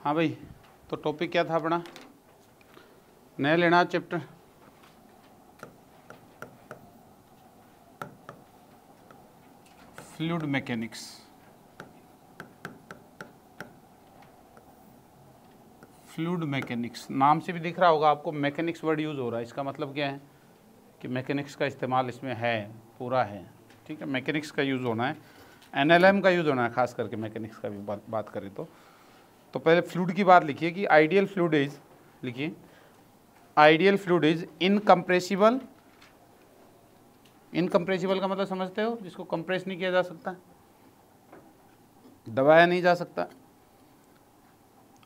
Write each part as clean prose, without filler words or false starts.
हाँ भाई, तो टॉपिक क्या था अपना? नया लेना chapter. Fluid mechanics. Fluid mechanics नाम से भी दिख रहा होगा आपको, मैकेनिक्स वर्ड यूज़ हो रहा है। इसका मतलब क्या है कि मैकेनिक्स का इस्तेमाल इसमें है, पूरा है। ठीक है, मैकेनिक्स का यूज़ होना है, एनएलएम का यूज़ होना है, खास करके मैकेनिक्स का भी बात करें तो पहले फ्लूइड की बात लिखिए कि आइडियल फ्लूइड इज, लिखिए ideal fluid is incompressible. Incompressible का मतलब समझते हो? जिसको कंप्रेस नहीं किया जा सकता, दबाया नहीं जा सकता।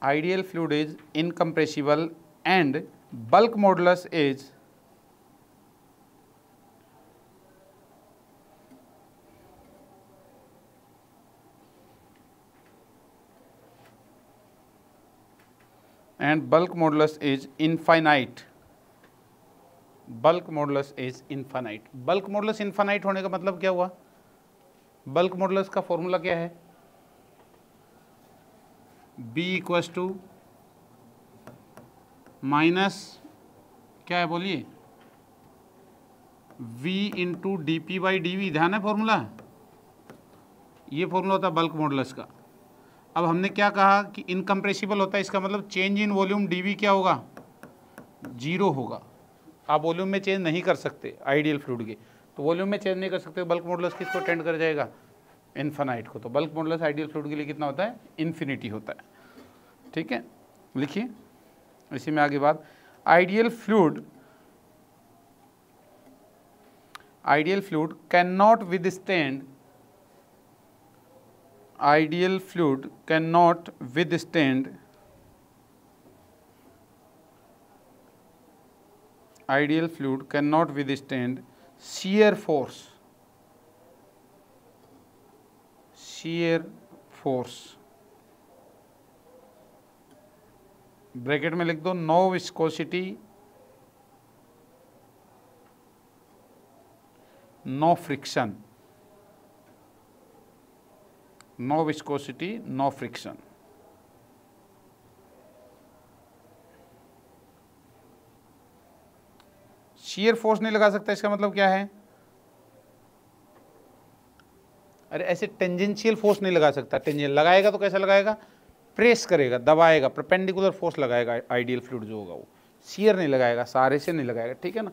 Ideal fluid is incompressible and bulk modulus is infinite. Bulk modulus is infinite. Bulk modulus infinite होने का मतलब क्या हुआ? बल्क मॉडुलस का फॉर्मूला क्या है? B इक्वस टू माइनस क्या है बोलिए, V into D P by D V. ध्यान है फॉर्मूला, ये फॉर्मूला होता है बल्क मॉडुलस का। अब हमने क्या कहा कि इनकम्प्रेसिबल होता है, इसका मतलब चेंज इन वॉल्यूम dV क्या होगा? 0 होगा। आप वॉल्यूम में चेंज नहीं कर सकते आइडियल फ्लूइड के, तो वॉल्यूम में चेंज नहीं कर सकते, बल्क मॉडुलस किसको टेंड कर जाएगा? इनफाइनाइट को। तो बल्क मॉडुलस आइडियल फ्लूइड के लिए कितना होता है? इन्फिनिटी होता है। ठीक है, लिखिए इसी में आगे बात। Ideal fluid can not withstand, ideal fluid can not withstand, ideal fluid can not withstand shear force, shear force। Bracket में लिख दो no viscosity, no friction, no viscosity no friction. shear force नहीं लगा सकता, इसका मतलब क्या है? अरे ऐसे टेंजेंशियल फोर्स नहीं लगा सकता। टेंजेंशियल लगाएगा तो कैसा लगाएगा? प्रेस करेगा, दबाएगा, परपेंडिकुलर फोर्स लगाएगा आइडियल फ्लूइड जो होगा वो। शियर नहीं लगाएगा, सारे से नहीं लगाएगा। ठीक है ना?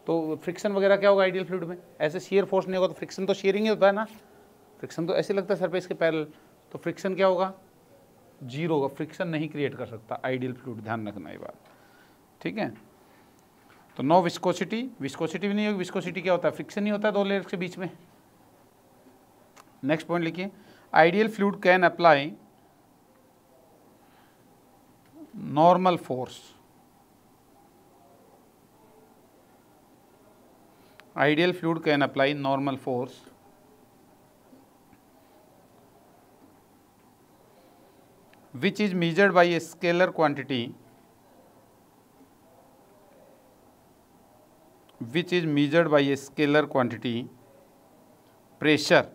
तो फ्रिक्शन वगैरह क्या होगा आइडियल फ्लूइड में? ऐसे शियर फोर्स नहीं होगा तो फ्रिक्शन तो शियरिंग ही होता है ना। फ्रिक्शन तो ऐसे लगता है सरफेस के पैरेलल, तो फ्रिक्शन क्या होगा? 0 होगा। फ्रिक्शन नहीं क्रिएट कर सकता आइडियल फ्लूइड, ध्यान रखना ये बात। ठीक है, तो नो विस्कोसिटी, विस्कोसिटी भी नहीं होगी। विस्कोसिटी क्या होता है? फ्रिक्शन ही होता है दो लेयर्स के बीच में। नेक्स्ट पॉइंट लिखिए, ideal fluid can apply normal force, ideal fluid can apply normal force which is measured by a scalar quantity, which is measured by a scalar quantity pressure,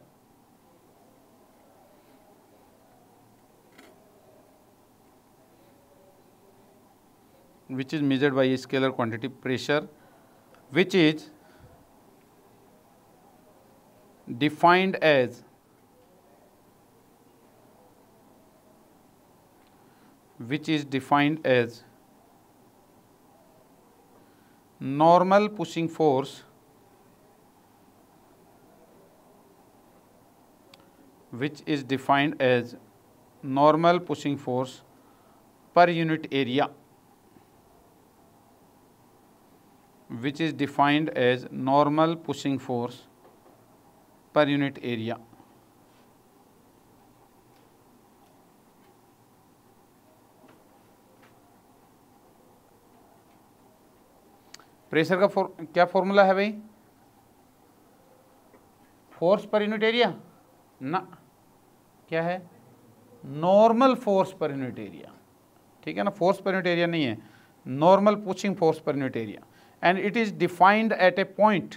which is measured by a scalar quantity pressure, which is defined as normal pushing force which is defined as normal pushing force per unit area, which is defined as normal pushing force per unit area। Pressure का क्या formula है भाई? Force per unit area ना, क्या है? Normal force per unit area. ठीक है ना, फोर्स पर यूनिट एरिया नहीं है, normal pushing force per unit area. And it is defined at A point,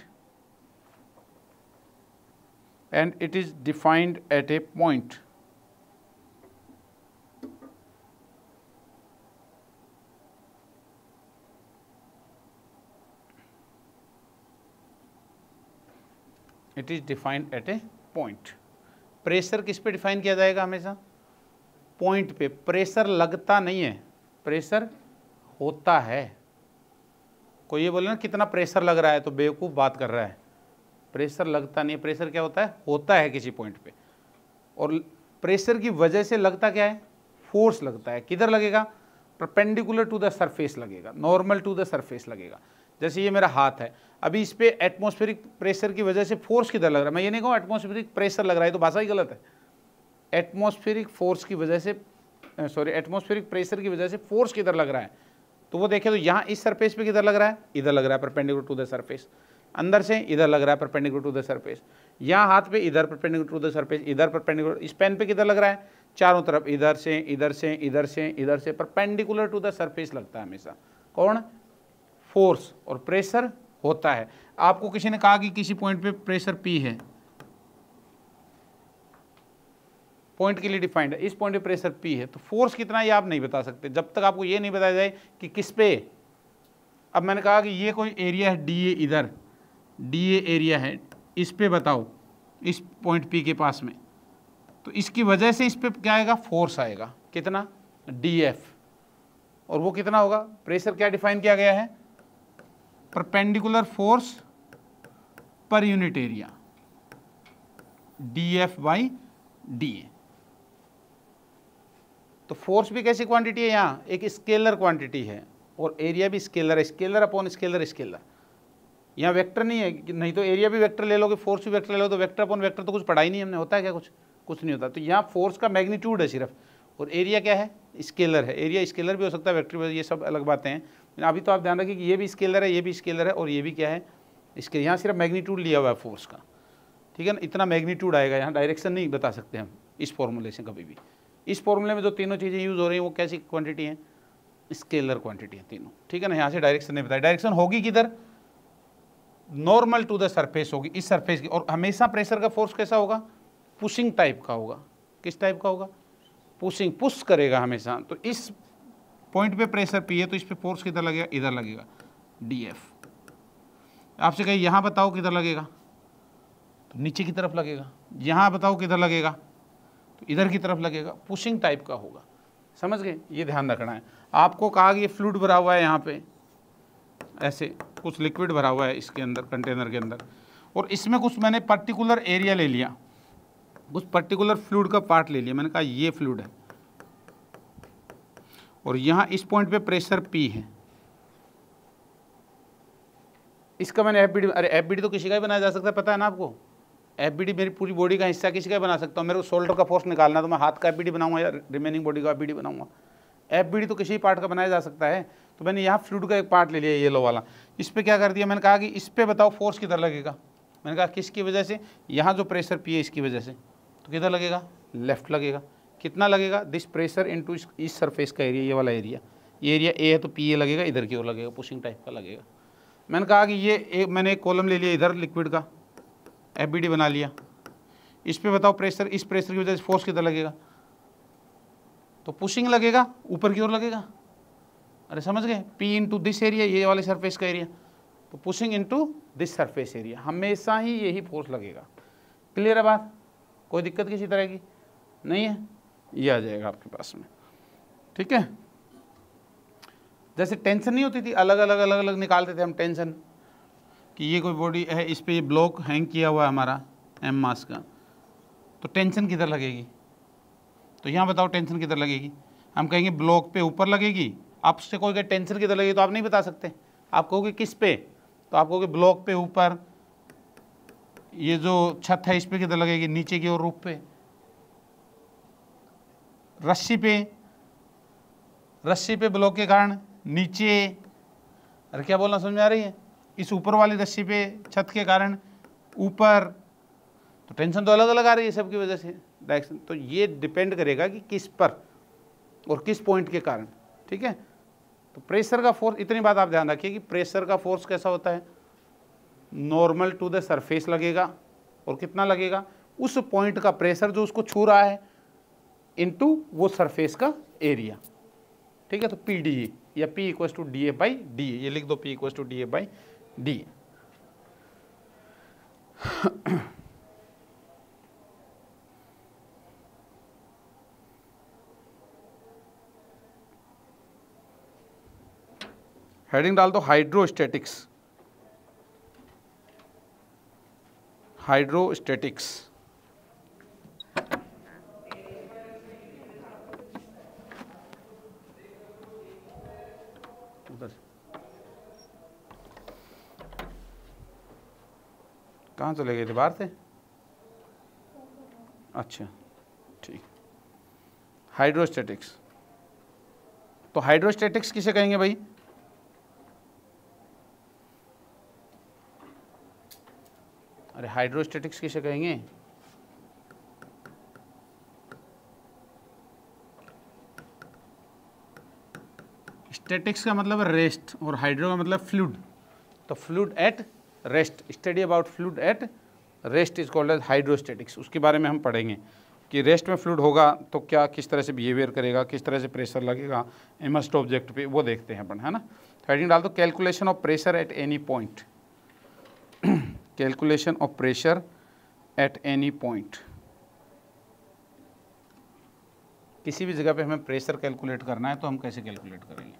and it is defined at a point it is defined at A point. Pressure किस पे define किया जाएगा? हमेशा point पे। Pressure लगता नहीं है, प्रेशर होता है। कोई ये बोले ना कितना प्रेशर लग रहा है तो बेवकूफ़ बात कर रहा है। प्रेशर लगता नहीं है, प्रेशर क्या होता है? होता है किसी पॉइंट पे। और प्रेशर की वजह से लगता क्या है? फोर्स लगता है। किधर लगेगा? परपेंडिकुलर टू द सरफेस लगेगा, नॉर्मल टू द सरफेस लगेगा। जैसे ये मेरा हाथ है, अभी इस पे एटमॉस्फेरिक प्रेशर की वजह से फोर्स किधर लग रहा है? मैं ये नहीं कहूँ एटमॉस्फेरिक प्रेशर लग रहा है, तो भाषा ही गलत है। एटमॉस्फेरिक फोर्स की वजह से, सॉरी, एटमॉस्फेरिक प्रेशर की वजह से फोर्स किधर लग रहा है? तो वो देखे तो यहाँ इस सरफेस पे किधर लग रहा है? इधर लग रहा है, परपेंडिकुलर टू द सरफेस। अंदर से इधर लग रहा है, परपेंडिकुलर टू द सरफेस। यहाँ हाथ पे इधर परपेंडिकुलर टू द सरफेस, इधर परपेंडिकुलर। इस पेन पे किधर लग रहा है? चारों तरफ, इधर से इधर से इधर से इधर से, परपेंडिकुलर टू द सरफेस लगता है हमेशा। कौन? फोर्स। और प्रेशर होता है। आपको किसी ने कहा कि किसी पॉइंट पे प्रेशर पी है, पॉइंट के लिए डिफाइंड है, इस पॉइंट पे प्रेशर पी है, तो फोर्स कितना ये आप नहीं बता सकते जब तक आपको ये नहीं बताया जाए कि किस पे। अब मैंने कहा कि ये कोई एरिया है डी ए, इधर डी ए एरिया है, इस पे बताओ, इस पॉइंट पी के पास में, तो इसकी वजह से इस पे क्या आएगा? फोर्स आएगा। कितना? D F. और वो कितना होगा? प्रेशर क्या डिफाइन किया गया है? Perpendicular force per unit area, D F by D ए। तो फोर्स भी कैसी क्वांटिटी है? यहाँ एक स्केलर क्वांटिटी है, और एरिया भी स्केलर है। Scalar upon scalar scalar. यहाँ वेक्टर नहीं है, नहीं तो एरिया भी वेक्टर ले लोगे, फोर्स भी वेक्टर ले लो, तो वेक्टर अपॉन वेक्टर तो कुछ पढ़ा ही नहीं हमने। होता है क्या? कुछ नहीं होता। तो यहाँ फोर्स का मैग्नीट्यूड है सिर्फ, और एरिया क्या है? स्केलर है। एरिया स्केलर भी हो सकता है, वेक्टर भी, ये सब अलग बातें हैं। अभी तो आप ध्यान रखिए कि ये भी स्केलर है, ये भी स्केलर है, और ये भी क्या है? इसके यहाँ सिर्फ मैग्नीट्यूड लिया हुआ है फोर्स का। ठीक है ना? इतना मैग्नीट्यूड आएगा, यहाँ डायरेक्शन नहीं बता सकते हम इस फॉर्मूले से कभी भी। इस फॉर्मूले में जो तीनों चीज़ें यूज़ हो रही हैं वो कैसी क्वांटिटी हैं? स्केलर क्वांटिटी है तीनों। ठीक है ना? यहाँ से डायरेक्शन नहीं बताया। डायरेक्शन होगी किधर? नॉर्मल टू द सरफेस होगी, इस सरफेस की। और हमेशा प्रेशर का फोर्स कैसा होगा? पुशिंग टाइप का होगा। किस टाइप का होगा? पुशिंग, पुश करेगा हमेशा। तो इस पॉइंट पे प्रेशर पी है, तो इस पे फोर्स किधर लगेगा? इधर लगेगा, डी एफ। आपसे कहीं यहाँ बताओ किधर लगेगा, तो नीचे की तरफ लगेगा। यहाँ बताओ किधर लगेगा, तो इधर की तरफ लगेगा। पुशिंग टाइप का होगा। समझ गए? ये ध्यान रखना है। आपको कहा कि ये फ्लूइड भरा हुआ है, यहाँ पे ऐसे कुछ लिक्विड भरा हुआ है इसके अंदर, कंटेनर के अंदर, और इसमें कुछ मैंने पर्टिकुलर एरिया ले लिया, कुछ पर्टिकुलर फ्लूइड का पार्ट ले लिया। मैंने कहा ये फ्लूइड है, और यहाँ इस पॉइंट पे प्रेशर पी है। इसका मैंने एफ बी डी, अरे एफ बी डी तो किसी का ही बनाया जा सकता है, पता है ना आपको? एफ बी डी मेरी पूरी बॉडी का हिस्सा, किसी का ही बना सकता हूँ। मेरे को शोल्डर का फोर्स निकालना, तो मैं हाथ का एफ बी डी बनाऊंगा या रिमेनिंग बॉडी का एफ बी डी बनाऊंगा? एफ बी डी तो किसी पार्ट का बनाया जा सकता है। तो मैंने यहाँ फ्लूइड का एक पार्ट ले लिया, येलो वाला। इस पर क्या कर दिया? मैंने कहा कि इस पर बताओ फोर्स किधर लगेगा। मैंने कहा किसकी वजह से? यहाँ जो प्रेशर पी है इसकी वजह से। तो किधर लगेगा? लेफ्ट लगेगा। कितना लगेगा? दिस प्रेशर इनटू इस सरफेस का एरिया, ये वाला एरिया, ये एरिया ए है, तो पी ए लगेगा, इधर की ओर लगेगा, पुशिंग टाइप का लगेगा। मैंने कहा कि ये मैंने एक कॉलम ले लिया इधर लिक्विड का, एफ बी डी बना लिया। इस पे बताओ प्रेशर, इस प्रेशर की वजह से फोर्स किधर लगेगा? तो पुशिंग लगेगा, ऊपर की ओर लगेगा। अरे समझ गए? पी इंटू दिस एरिया, ये वाले सरफेस का एरिया, तो pushing into this surface area, हमेशा ही यही फोर्स लगेगा। क्लियर है बात? कोई दिक्कत किसी तरह की नहीं है? ये आ जाएगा आपके पास में। ठीक है? जैसे टेंशन नहीं होती थी, अलग अलग निकालते थे हम टेंशन, कि ये कोई बॉडी है, इस पे ये ब्लॉक हैंग किया हुआ है हमारा एम मास का, तो टेंशन किधर लगेगी? तो यहाँ बताओ टेंशन किधर लगेगी? हम कहेंगे ब्लॉक पे ऊपर लगेगी। आपसे कोई कहे टेंशन किधर लगेगी, तो आप नहीं बता सकते। आप कहोगे किस पे, तो आप कहोगे ब्लॉक पे ऊपर। ये जो छत है इस पे किधर लगेगी? नीचे की ओर, रूफ पे। रस्सी पे ब्लॉक के कारण नीचे। अरे क्या बोलना समझ में आ रही है? इस ऊपर वाली रस्सी पे छत के कारण ऊपर। तो टेंशन तो अलग अलग आ रही है सबकी वजह से, डायरेक्शन। तो ये डिपेंड करेगा कि किस पर और किस पॉइंट के कारण। ठीक है? तो प्रेशर का फोर्स, इतनी बात आप ध्यान रखिए कि प्रेशर का फोर्स कैसा होता है? नॉर्मल टू द सरफेस लगेगा, और कितना लगेगा? उस पॉइंट का प्रेशर जो उसको छू रहा है इनटू वो सरफेस का एरिया। ठीक है? तो पी डी ए या P equal to D A by D A, ये लिख दो, P equal to D A by D A. Heading डाल दो हाइड्रोस्टैटिक्स। हाइड्रोस्टैटिक्स उधर कहाँ चले गए थे, बाहर से? अच्छा ठीक। हाइड्रोस्टैटिक्स, तो हाइड्रोस्टैटिक्स किसे कहेंगे भाई? अरे हाइड्रोस्टैटिक्स किसे कहेंगे? स्टैटिक्स का मतलब रेस्ट और हाइड्रो का मतलब फ्लूइड। तो fluid at rest, study about fluid at rest is called as hydrostatics. उसके बारे में हम पढ़ेंगे कि रेस्ट में फ्लूइड होगा तो क्या, किस तरह से बिहेवियर करेगा, किस तरह से प्रेशर लगेगा इमर्स्ड ऑब्जेक्ट पे, वो देखते हैं अपन, है ना। हेडिंग डाल दो calculation of pressure at any point. Calculation of pressure at any point, किसी भी जगह पे हमें प्रेशर कैलकुलेट करना है तो हम कैसे कैलकुलेट करेंगे?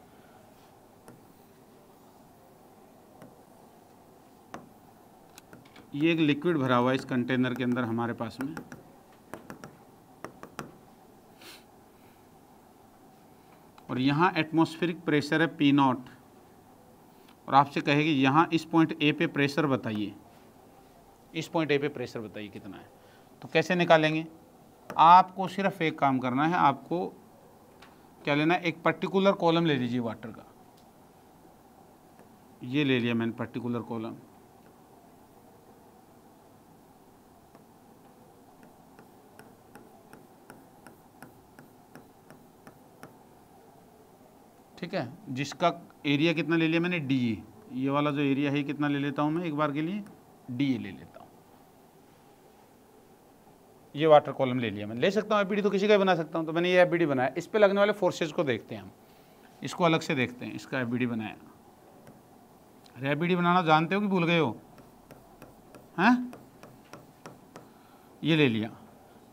ये एक लिक्विड भरा हुआ है इस कंटेनर के अंदर हमारे पास में, और यहाँ एटमॉस्फेरिक प्रेशर है P0, और आपसे कहेगी यहाँ इस पॉइंट ए पे प्रेशर बताइए, इस पॉइंट ए पे प्रेशर बताइए कितना है। तो कैसे निकालेंगे? आपको सिर्फ एक काम करना है, आपको क्या लेना है, एक पर्टिकुलर कॉलम ले लीजिए वाटर का। ये ले लिया मैंने पर्टिकुलर कॉलम, ठीक है, जिसका एरिया कितना ले लिया मैंने, डी। ये वाला जो एरिया है कितना ले लेता हूँ मैं एक बार के लिए, डी ले लेता हूँ। ये वाटर कॉलम ले लिया मैंने, ले सकता हूँ एबीडी तो किसी का भी बना सकता हूँ, तो मैंने ये एबीडी बनाया। इस पे लगने वाले फोर्सेज को देखते हैं हम, इसको अलग से देखते हैं। इसका एबीडी बनाया। अरे एबीडी बनाना जानते हो कि भूल गए हो? हैं? ये ले लिया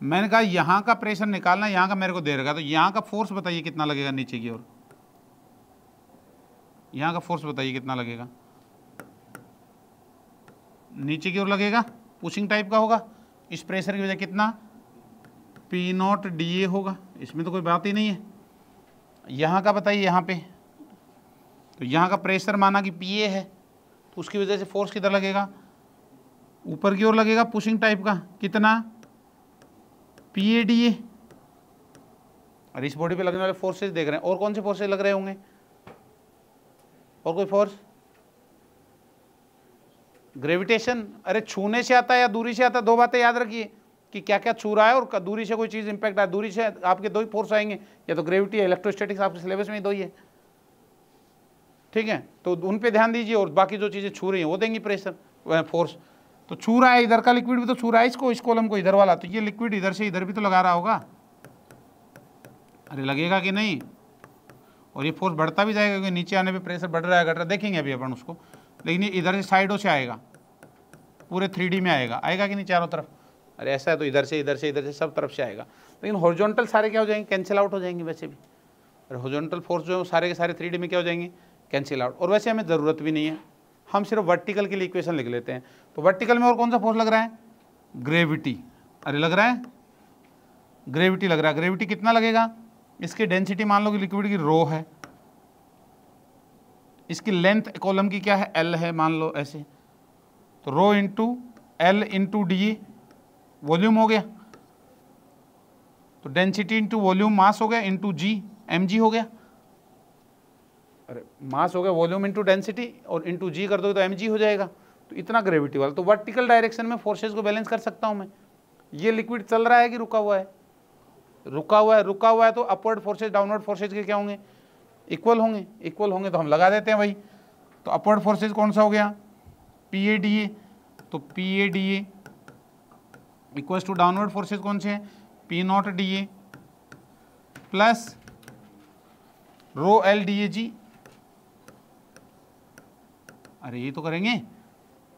मैंने, कहा यहाँ का प्रेशर निकालना, यहाँ का मेरे को दे रखा, तो यहाँ का फोर्स बताइए कितना लगेगा नीचे की ओर। यहाँ का फोर्स बताइए कितना लगेगा, नीचे की ओर लगेगा, पुशिंग टाइप का होगा। इस प्रेशर की वजह कितना, P0 DA होगा, इसमें तो कोई बात ही नहीं है। यहाँ का बताइए, यहाँ पे तो यहाँ का प्रेशर माना कि PA है, तो उसकी वजह से फोर्स किधर लगेगा, ऊपर की ओर लगेगा, पुशिंग टाइप का, कितना, PA DA। और इस बॉडी पे लगने वाले फोर्सेज देख रहे हैं, और कौन से फोर्सेज लग रहे होंगे, और कोई फोर्स? ग्रेविटेशन। अरे छूने से आता है या दूरी से आता है, दो बातें याद रखिए कि क्या क्या छू रहा है और दूरी से कोई चीज इंपैक्ट है। दूरी से आपके दो ही फोर्स आएंगे, या तो ग्रेविटी या इलेक्ट्रोस्टैटिक्स, आपके सिलेबस में ही दो ही है, ठीक है। तो उन पे ध्यान दीजिए, और बाकी जो चीजें छू रही हैं वो देंगी प्रेशर फोर्स। तो छू रहा है, इधर का लिक्विड भी तो छू रहा है इसको, इस कॉलम को, इधर वाला, तो ये लिक्विड इधर से इधर भी तो लगा रहा होगा। अरे लगेगा कि नहीं? और ये फोर्स बढ़ता भी जाएगा क्योंकि नीचे आने पे प्रेशर बढ़ रहा है, घट रहा है, देखेंगे अभी अपन उसको। लेकिन ये इधर से साइडों से आएगा, पूरे 3D में आएगा, आएगा कि नहीं चारों तरफ? अरे ऐसा है तो इधर से इधर से इधर से सब तरफ से आएगा। लेकिन हॉरिजॉन्टल सारे क्या हो जाएंगे, कैंसिल आउट हो जाएंगे वैसे भी। और हॉरिजॉन्टल फोर्स जो सारे के सारे 3D में क्या हो जाएंगे, कैंसिल आउट। और वैसे हमें ज़रूरत भी नहीं है, हम सिर्फ वर्टिकल के लिए इक्वेशन लिख लेते हैं। तो वर्टिकल में और कौन सा फोर्स लग रहा है, ग्रेविटी। अरे लग रहा है, ग्रेविटी लग रहा है। ग्रेविटी कितना लगेगा, इसकी डेंसिटी मान लो कि लिक्विड की रो है, इसकी लेंथ कॉलम की क्या है, L है, मान लो ऐसे, तो rho into L into D volume हो गया, तो डेंसिटी इंटू वॉल्यूम मास हो गया, इंटू G mg हो गया। अरे मास हो गया वॉल्यूम इंटू डेंसिटी, और इंटू G कर दो तो mg हो जाएगा। तो इतना ग्रेविटी वाला। तो वर्टिकल डायरेक्शन में फोर्सेज को बैलेंस कर सकता हूं मैं। ये लिक्विड चल रहा है कि रुका हुआ है, रुका हुआ है। रुका हुआ है तो अपवर्ड फोर्सेज डाउनवर्ड फोर्सेज के क्या होंगे, इक्वल होंगे। इक्वल होंगे तो हम लगा देते हैं भाई। तो अपवर्ड फोर्सेज कौन सा हो गया, PA DA। तो PA DA equals to downward forces कौन से हैं, P0 DA plus rho L DAG। अरे ये तो करेंगे,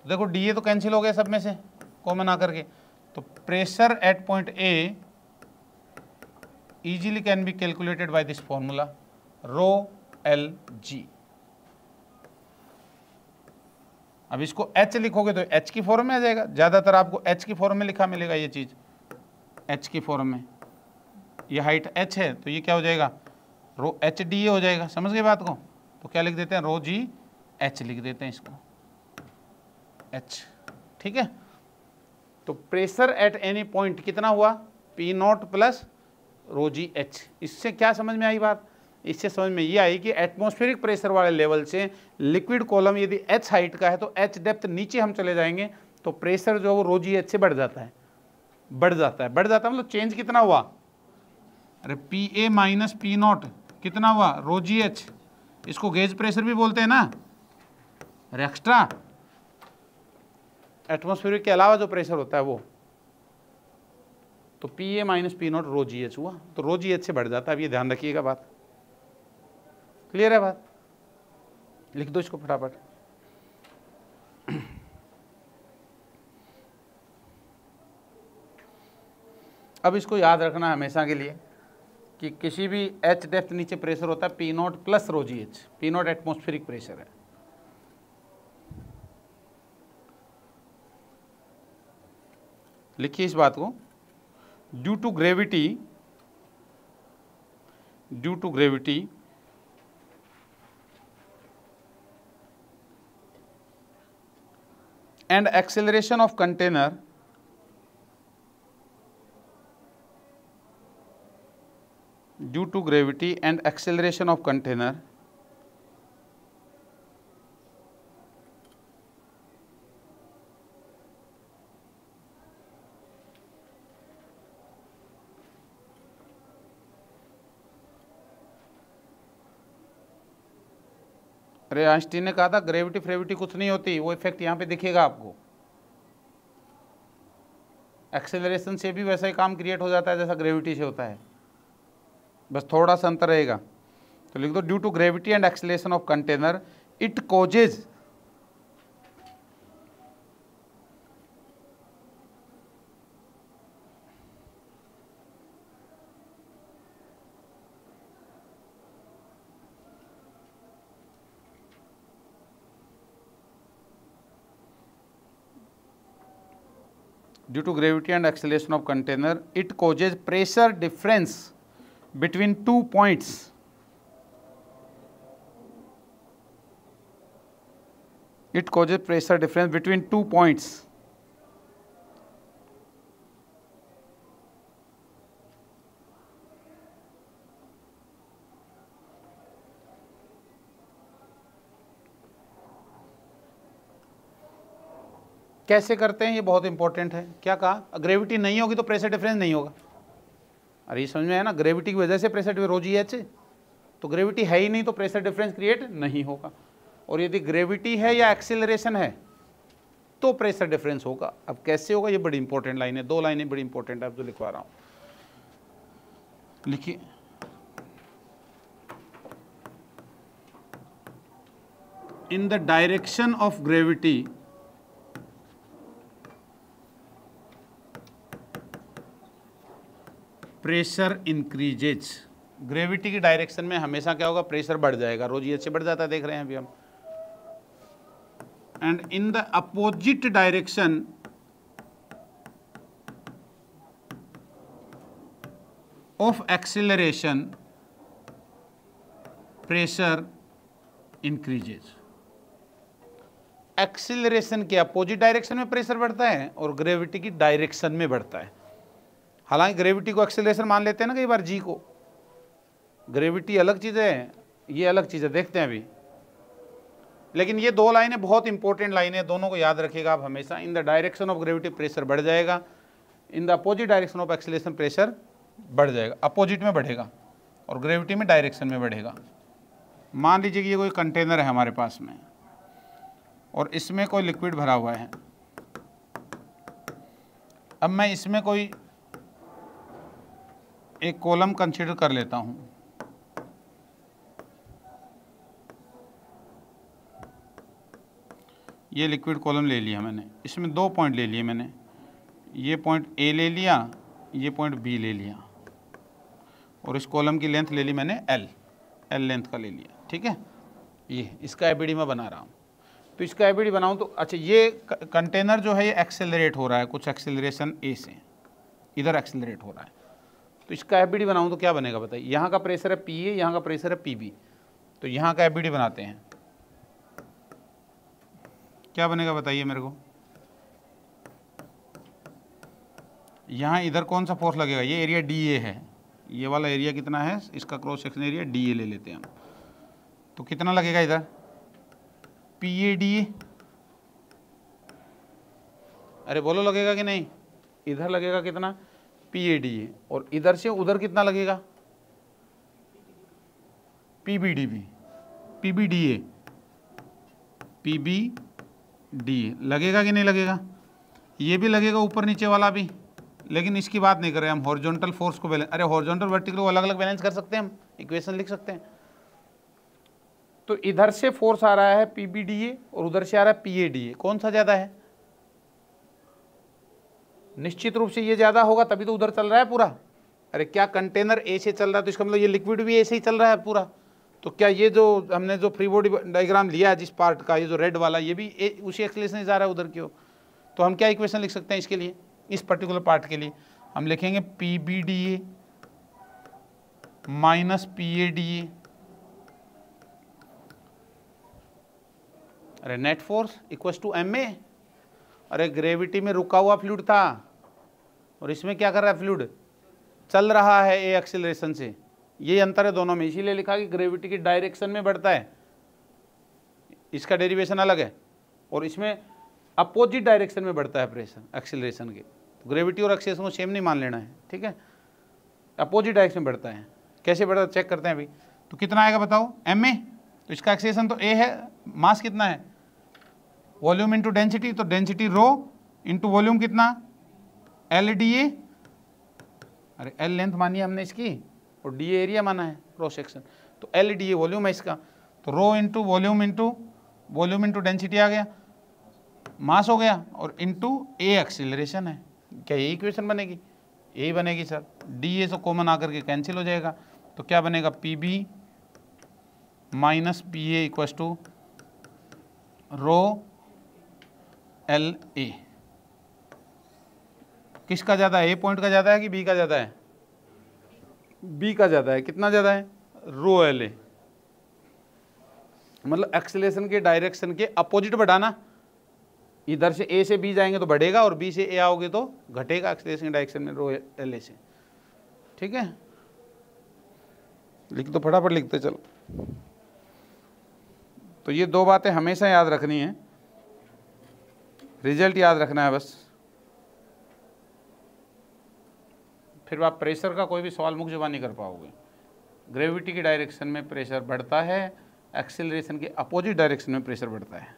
देखो DA तो कैंसिल हो गया सब में से, कॉमन आकर के, तो pressure at point A easily can be calculated by this formula rho L G। अब इसको H लिखोगे तो H की फॉर्म में आ जाएगा, ज़्यादातर आपको H की फॉर्म में लिखा मिलेगा ये चीज़, H की फॉर्म में। ये हाइट H है तो ये क्या हो जाएगा, रो एच डी हो जाएगा। समझ गए बात को? तो क्या लिख देते हैं, रो जी एच लिख देते हैं इसको, H। ठीक है, तो प्रेशर एट एनी पॉइंट कितना हुआ, P not plus rho G H. इससे क्या समझ में आई बात, इससे समझ में ये आई कि एटमॉस्फेरिक प्रेशर वाले लेवल से लिक्विड कॉलम यदि H हाइट का है तो H डेप्थ नीचे हम चले जाएंगे तो प्रेशर जो है वो रो जी एच से बढ़ जाता है, बढ़ जाता है, बढ़ जाता है, मतलब चेंज कितना हुआ, अरे P A minus P not कितना हुआ, रो जी एच। इसको गेज प्रेशर भी बोलते हैं ना, अरे एक्स्ट्रा एटमॉस्फेरिक के अलावा जो प्रेशर होता है वो, तो P A minus P naught rho G H हुआ, तो रो जी एच से बढ़ जाता है। अब ये ध्यान रखिएगा, बात क्लियर है? बात लिख दो इसको फटाफट। अब इसको याद रखना हमेशा के लिए कि किसी भी एच डेप्थ नीचे प्रेशर होता है P naught plus rho G H, P naught atmospheric pressure है। लिखिए इस बात को, due to gravity and acceleration of container due to gravity and acceleration of container अरे आइंस्टीन ने कहा था ग्रेविटी फ्रेविटी कुछ नहीं होती, वो इफेक्ट यहाँ पे दिखेगा आपको। एक्सेलरेशन से भी वैसा ही काम क्रिएट हो जाता है जैसा ग्रेविटी से होता है, बस थोड़ा सा अंतर रहेगा। तो लिख दो, due to gravity and acceleration of container it causes due to gravity and acceleration of container it causes pressure difference between 2 points कैसे करते हैं, ये बहुत इंपॉर्टेंट है। क्या कहा, ग्रेविटी नहीं होगी तो प्रेशर डिफरेंस नहीं होगा। अरे ये समझ में है ना, ग्रेविटी की वजह से प्रेशर रो जी एच, तो ग्रेविटी है ही नहीं तो प्रेशर डिफरेंस क्रिएट नहीं होगा। और यदि ग्रेविटी है या एक्सीलरेशन है तो प्रेशर डिफरेंस होगा। अब कैसे होगा, ये बड़ी इंपॉर्टेंट लाइन है, 2 लाइनें बड़ी इंपॉर्टेंट है, अब जो लिखवा रहा हूं लिखिए। In the direction of gravity pressure increases, gravity की डायरेक्शन में हमेशा क्या होगा, प्रेशर बढ़ जाएगा, रो जी एच से बढ़ जाता है, देख रहे हैं अभी हम। And in the opposite direction of acceleration pressure increases. Acceleration के अपोजिट डायरेक्शन में प्रेशर बढ़ता है और ग्रेविटी की डायरेक्शन में बढ़ता है। हालांकि ग्रेविटी को एक्सेलरेशन मान लेते हैं ना कई बार, जी को, ग्रेविटी अलग चीज़ है, ये अलग चीज़ है, देखते हैं अभी। लेकिन ये 2 लाइनें बहुत इंपॉर्टेंट लाइनें, दोनों को याद रखिएगा आप हमेशा। In the direction of gravity pressure बढ़ जाएगा, in the opposite direction of acceleration pressure बढ़ जाएगा, अपोजिट में बढ़ेगा और ग्रेविटी में डायरेक्शन में बढ़ेगा। मान लीजिए कि ये कोई कंटेनर है हमारे पास में और इसमें कोई लिक्विड भरा हुआ है। अब मैं इसमें कोई एक कॉलम कंसीडर कर लेता हूं, ये लिक्विड कॉलम ले लिया मैंने, इसमें 2 पॉइंट ले लिए मैंने, ये पॉइंट ए ले लिया, ये पॉइंट बी ले लिया, और इस कॉलम की लेंथ ले ली मैंने एल लेंथ का ले लिया, ठीक है। ये इसका एबीडी मैं बना रहा हूँ। तो इसका एबीडी बनाऊँ तो अच्छा, ये कंटेनर जो है ये एक्सेलरेट हो रहा है, कुछ एक्सेलरेशन ए से इधर एक्सेलरेट हो रहा है। तो इसका एबीडी बनाऊँ तो क्या बनेगा बताइए। यहाँ का प्रेशर है पी ए, यहाँ का प्रेशर है पी बी। तो यहाँ का एबीडी बनाते हैं, क्या बनेगा बताइए मेरे को। यहाँ इधर कौन सा फोर्स लगेगा, ये एरिया डी ए है, ये वाला एरिया कितना है, इसका cross section area D A ले लेते हैं हम। तो कितना लगेगा इधर, पी ए डी ए। अरे बोलो लगेगा कि नहीं, इधर लगेगा कितना, पी ए डी ए, और इधर से उधर कितना लगेगा, P B D B, P B D A, P B D A लगेगा कि नहीं लगेगा। ये भी लगेगा ऊपर नीचे वाला भी, लेकिन इसकी बात नहीं कर रहे हम, हॉरिजॉन्टल फोर्स को बैलेंस, अरे हॉरिजॉन्टल वर्टिकल को अलग अलग बैलेंस कर सकते हैं हम, इक्वेशन लिख सकते हैं। तो इधर से फोर्स आ रहा है पी बी डी ए और उधर से आ रहा है पी ए डी ए, कौन सा ज्यादा है, निश्चित रूप से ये ज्यादा होगा, तभी तो उधर चल रहा है पूरा। अरे क्या कंटेनर ए से चल रहा है तो इसका मतलब ये लिक्विड भी ए से ही चल रहा है पूरा। तो क्या ये जो हमने जो फ्री बॉडी डायग्राम लिया है जिस पार्ट का, ये जो रेड वाला, ये भी उसी एक्सेलरेशन से जा रहा है उधर की ओर। तो हम क्या इक्वेशन लिख सकते हैं इसके लिए, इस पर्टिकुलर पार्ट के लिए हम लिखेंगे P B D A minus P A D A. अरे net force equals to M A. अरे ग्रेविटी में रुका हुआ फ्लूइड था और इसमें क्या कर रहा है, फ्लूइड चल रहा है ए एक्सेलरेशन से, ये अंतर है दोनों में। इसीलिए लिखा कि ग्रेविटी की डायरेक्शन में बढ़ता है, इसका डेरिवेशन अलग है, और इसमें अपोजिट डायरेक्शन में बढ़ता है प्रेशर एक्सेलरेशन के। तो ग्रेविटी और एक्सेलरेशन को सेम नहीं मान लेना है, ठीक है, अपोजिट डायरेक्शन में बढ़ता है। कैसे बढ़ता है चेक करते हैं अभी। तो कितना आएगा बताओ, एम ए। तो इसका एक्सेलरेशन तो ए है, मास कितना है, वॉल्यूम इंटू डेंसिटी, तो डेंसिटी रो इंटू वॉल्यूम कितना, एल डी ए। अरे एल लेंथ मानी है हमने इसकी और डी एरिया माना है क्रॉस सेक्शन, तो एल डी ए वॉल्यूम है इसका। तो rho into volume into density आ गया, मास हो गया, और इंटू ए एक्सेलरेशन है। क्या यही इक्वेशन बनेगी, यही बनेगी सर। डी ए से कॉमन आकर के कैंसिल हो जाएगा, तो क्या बनेगा, P B minus P A equals to rho L A. किसका ज़्यादा है, ए पॉइंट का ज़्यादा है कि बी का ज़्यादा है, बी का ज़्यादा है। कितना ज़्यादा है, रो एल ए, मतलब एक्सेलरेशन के डायरेक्शन के अपोजिट बढ़ाना। इधर से ए से बी जाएंगे तो बढ़ेगा, और बी से ए आओगे तो घटेगा एक्सेलरेशन के डायरेक्शन में रो एल ए से, ठीक है। लिख दो, फटाफट लिखते चलो। तो ये दो बातें हमेशा याद रखनी है, रिजल्ट याद रखना है बस, फिर आप प्रेशर का कोई भी सवाल मुख जुबान नहीं कर पाओगे। ग्रेविटी की डायरेक्शन में प्रेशर बढ़ता है, एक्सेलरेशन के अपोजिट डायरेक्शन में प्रेशर बढ़ता है।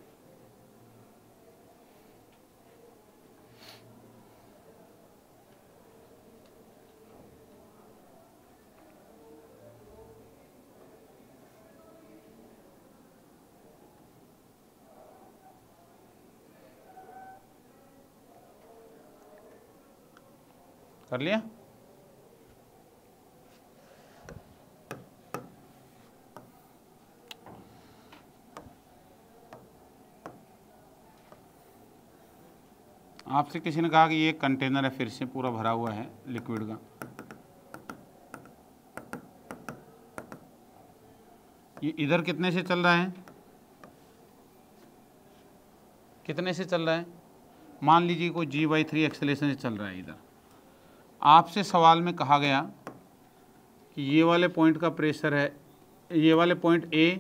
कर लिया। आपसे किसी ने कहा कि ये कंटेनर है, फिर से पूरा भरा हुआ है लिक्विड का, ये इधर कितने से चल रहा है, कितने से चल रहा है, मान लीजिए कोई G/3 एक्सेलरेशन से चल रहा है इधर। आपसे सवाल में कहा गया कि ये वाले पॉइंट का प्रेशर है, ये वाले पॉइंट A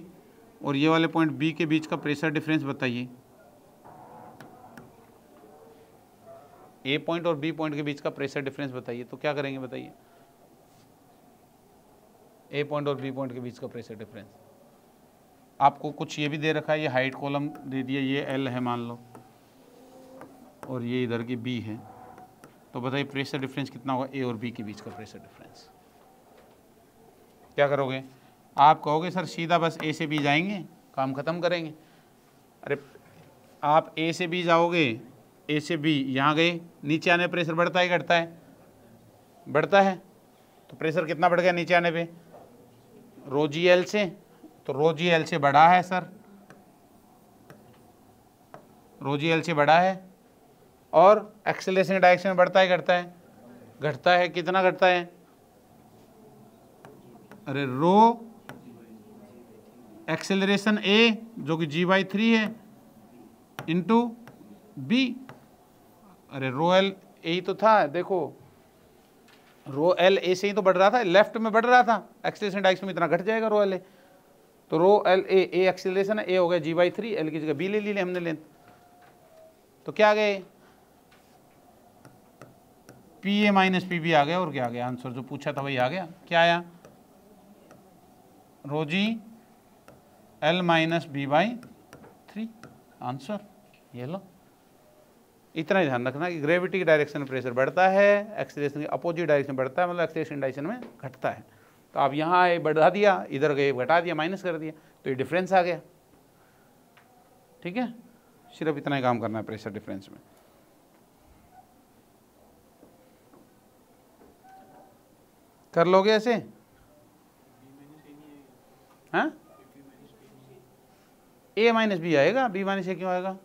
और ये वाले पॉइंट B के बीच का प्रेशर डिफरेंस बताइए। A पॉइंट और B पॉइंट के बीच का प्रेशर डिफरेंस बताइए। तो क्या करेंगे बताइए, A पॉइंट और B पॉइंट के बीच का प्रेशर डिफरेंस। आपको कुछ ये भी दे रखा है, ये हाइट कॉलम दे दिया, ये L है मान लो, और ये इधर की B है। तो बताइए प्रेशर डिफरेंस कितना होगा A और B के बीच का प्रेशर डिफरेंस। क्या करोगे आप, कहोगे सर सीधा बस A से B जाएंगे, काम ख़त्म करेंगे। अरे आप A से B जाओगे, ए से बी यहाँ गए, नीचे आने पे प्रेशर बढ़ता है घटता है? बढ़ता है। तो प्रेशर कितना बढ़ गया नीचे आने पे? रो जी एल से, तो रो जी एल से बड़ा है सर, रो जी एल से बड़ा है। और एक्सेलरेशन डायरेक्शन में बढ़ता है घटता है? घटता है। कितना घटता है? अरे रो एक्सेलरेशन ए जो कि g/3 है इंटू बी। अरे रो एल ए ही तो था, देखो रो एल ए से ही तो बढ़ रहा था, लेफ्ट में बढ़ रहा था, एक्सेलरेशन डायरेक्शन में इतना घट जाएगा रो एल ए। तो रो एल ए, ए एक्सेलरेशन है, ए हो गया g/3, एल की जगह बी ले ली हमने लेंथ। तो क्या आ गए? P A minus P B आ गया। और क्या आ गया? आंसर जो पूछा था वही आ गया। क्या आया? Rho G L minus b/3 answer. ये लो, इतना ही ध्यान रखना कि ग्रेविटी की डायरेक्शन में प्रेशर बढ़ता है, एक्सेलरेशन की अपोजिट डायरेक्शन बढ़ता है, मतलब एक्सेलरेशन डायरेक्शन में घटता है। तो आप यहाँ आए बढ़ा दिया, इधर गए घटा दिया, माइनस कर दिया, तो ये डिफरेंस आ गया। ठीक है, सिर्फ इतना ही काम करना है प्रेशर डिफरेंस में। कर लोगे ऐसे? हाँ, ए माइनस बी आएगा, बी माइनस ए क्यों आएगा?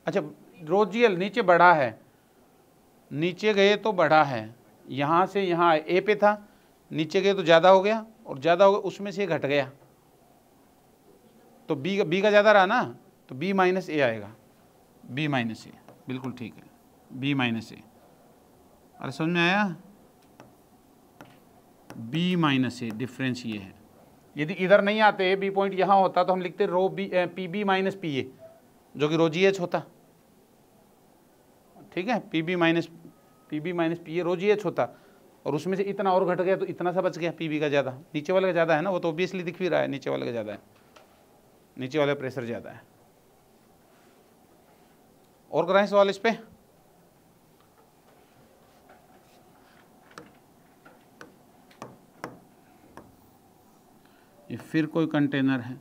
अच्छा, रो जी एल नीचे बढ़ा है, नीचे गए तो बढ़ा है, यहाँ से यहाँ ए पे था, नीचे गए तो ज़्यादा हो गया, और ज़्यादा हो गया उसमें से घट गया, तो बी का ज़्यादा रहा ना, तो बी माइनस ए आएगा। बी माइनस ए, बिल्कुल ठीक है, बी माइनस ए। अरे समझ में आया? बी माइनस ए, डिफरेंस ये है। यदि इधर नहीं आते, बी पॉइंट यहाँ होता, तो हम लिखते rho B P B minus P A, जो कि रो जी एच होता। ठीक है, P B minus P A rho G H होता, और उसमें से इतना और घट गया तो इतना सा बच गया, पी बी का ज़्यादा, नीचे वाले का ज़्यादा है ना, वो तो ऑब्वियसली दिख भी रहा है, नीचे वाले का ज़्यादा है, नीचे वाले प्रेशर ज़्यादा है। और कराएं सवाल इस पे? ये फिर कोई कंटेनर है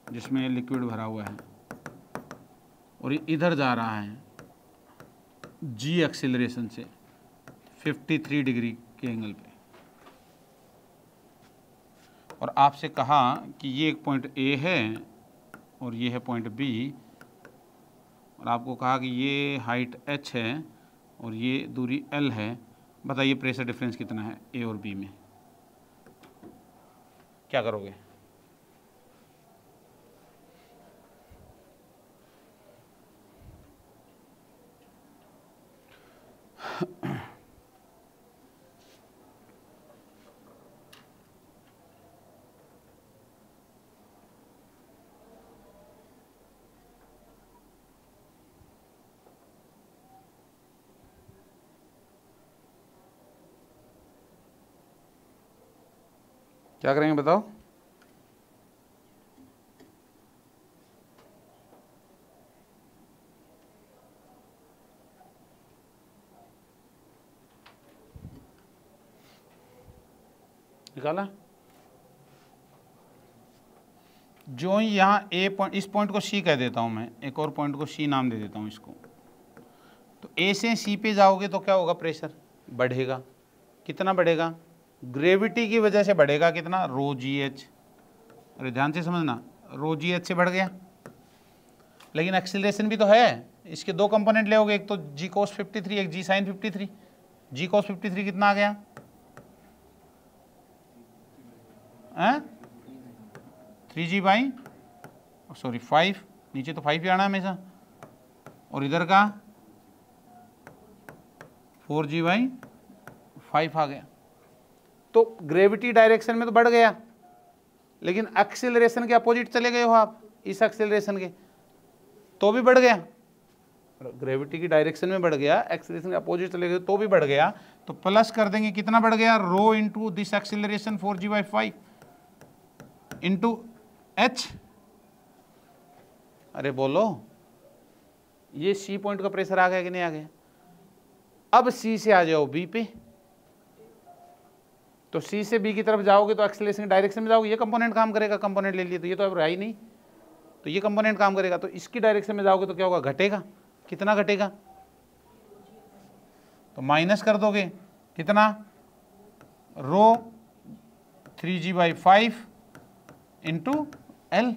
जिसमें लिक्विड भरा हुआ है और ये इधर जा रहा है जी एक्सीलरेशन से 53 डिग्री के एंगल पे, और आपसे कहा कि ये एक पॉइंट ए है और ये है पॉइंट बी, और आपको कहा कि ये हाइट h है और ये दूरी l है। बताइए प्रेशर डिफरेंस कितना है ए और बी में? क्या करोगे? क्या करेंगे बताओ? निकाला? जो ही यहाँ ए पॉइंट, इस पॉइंट को सी कह देता हूँ मैं, एक और पॉइंट को सी नाम दे देता हूँ इसको। तो ए से सी पे जाओगे तो क्या होगा? प्रेशर बढ़ेगा। कितना बढ़ेगा? ग्रेविटी की वजह से बढ़ेगा। कितना? रो जी एच। अरे ध्यान से समझना, रो जी एच से बढ़ गया, लेकिन एक्सीलरेशन भी तो है। इसके दो कंपोनेंट ले, एक तो जी कोस 53, एक जी साइन 53। जी कोस 53 कितना आ गया? 5, नीचे तो 5 ही आना हमेशा, और इधर का 4g/5 आ गया। तो ग्रेविटी डायरेक्शन में तो बढ़ गया, लेकिन एक्सेलरेशन के अपोजिट चले गए हो आप, इस एक्सेलरेशन के, तो भी बढ़ गया। ग्रेविटी की डायरेक्शन में बढ़ गया, एक्सेलरेशन के अपोजिट चले गए तो भी बढ़ गया। तो प्लस कर देंगे, कितना बढ़ गया? Rho into this acceleration 4g/5 into H. अरे बोलो, ये सी पॉइंट का प्रेशर आ गया कि नहीं आ गया? अब सी से आ जाओ बी पे, तो सी से बी की तरफ जाओगे तो एक्सेलरेशन की डायरेक्शन में जाओगे, ये कंपोनेंट काम करेगा। कंपोनेंट ले लिए तो ये तो अब रहा ही नहीं, तो ये कंपोनेंट काम करेगा। तो इसकी डायरेक्शन में जाओगे तो क्या होगा? घटेगा। कितना घटेगा? तो माइनस कर दोगे कितना, रो 3g/5 इंटू एल।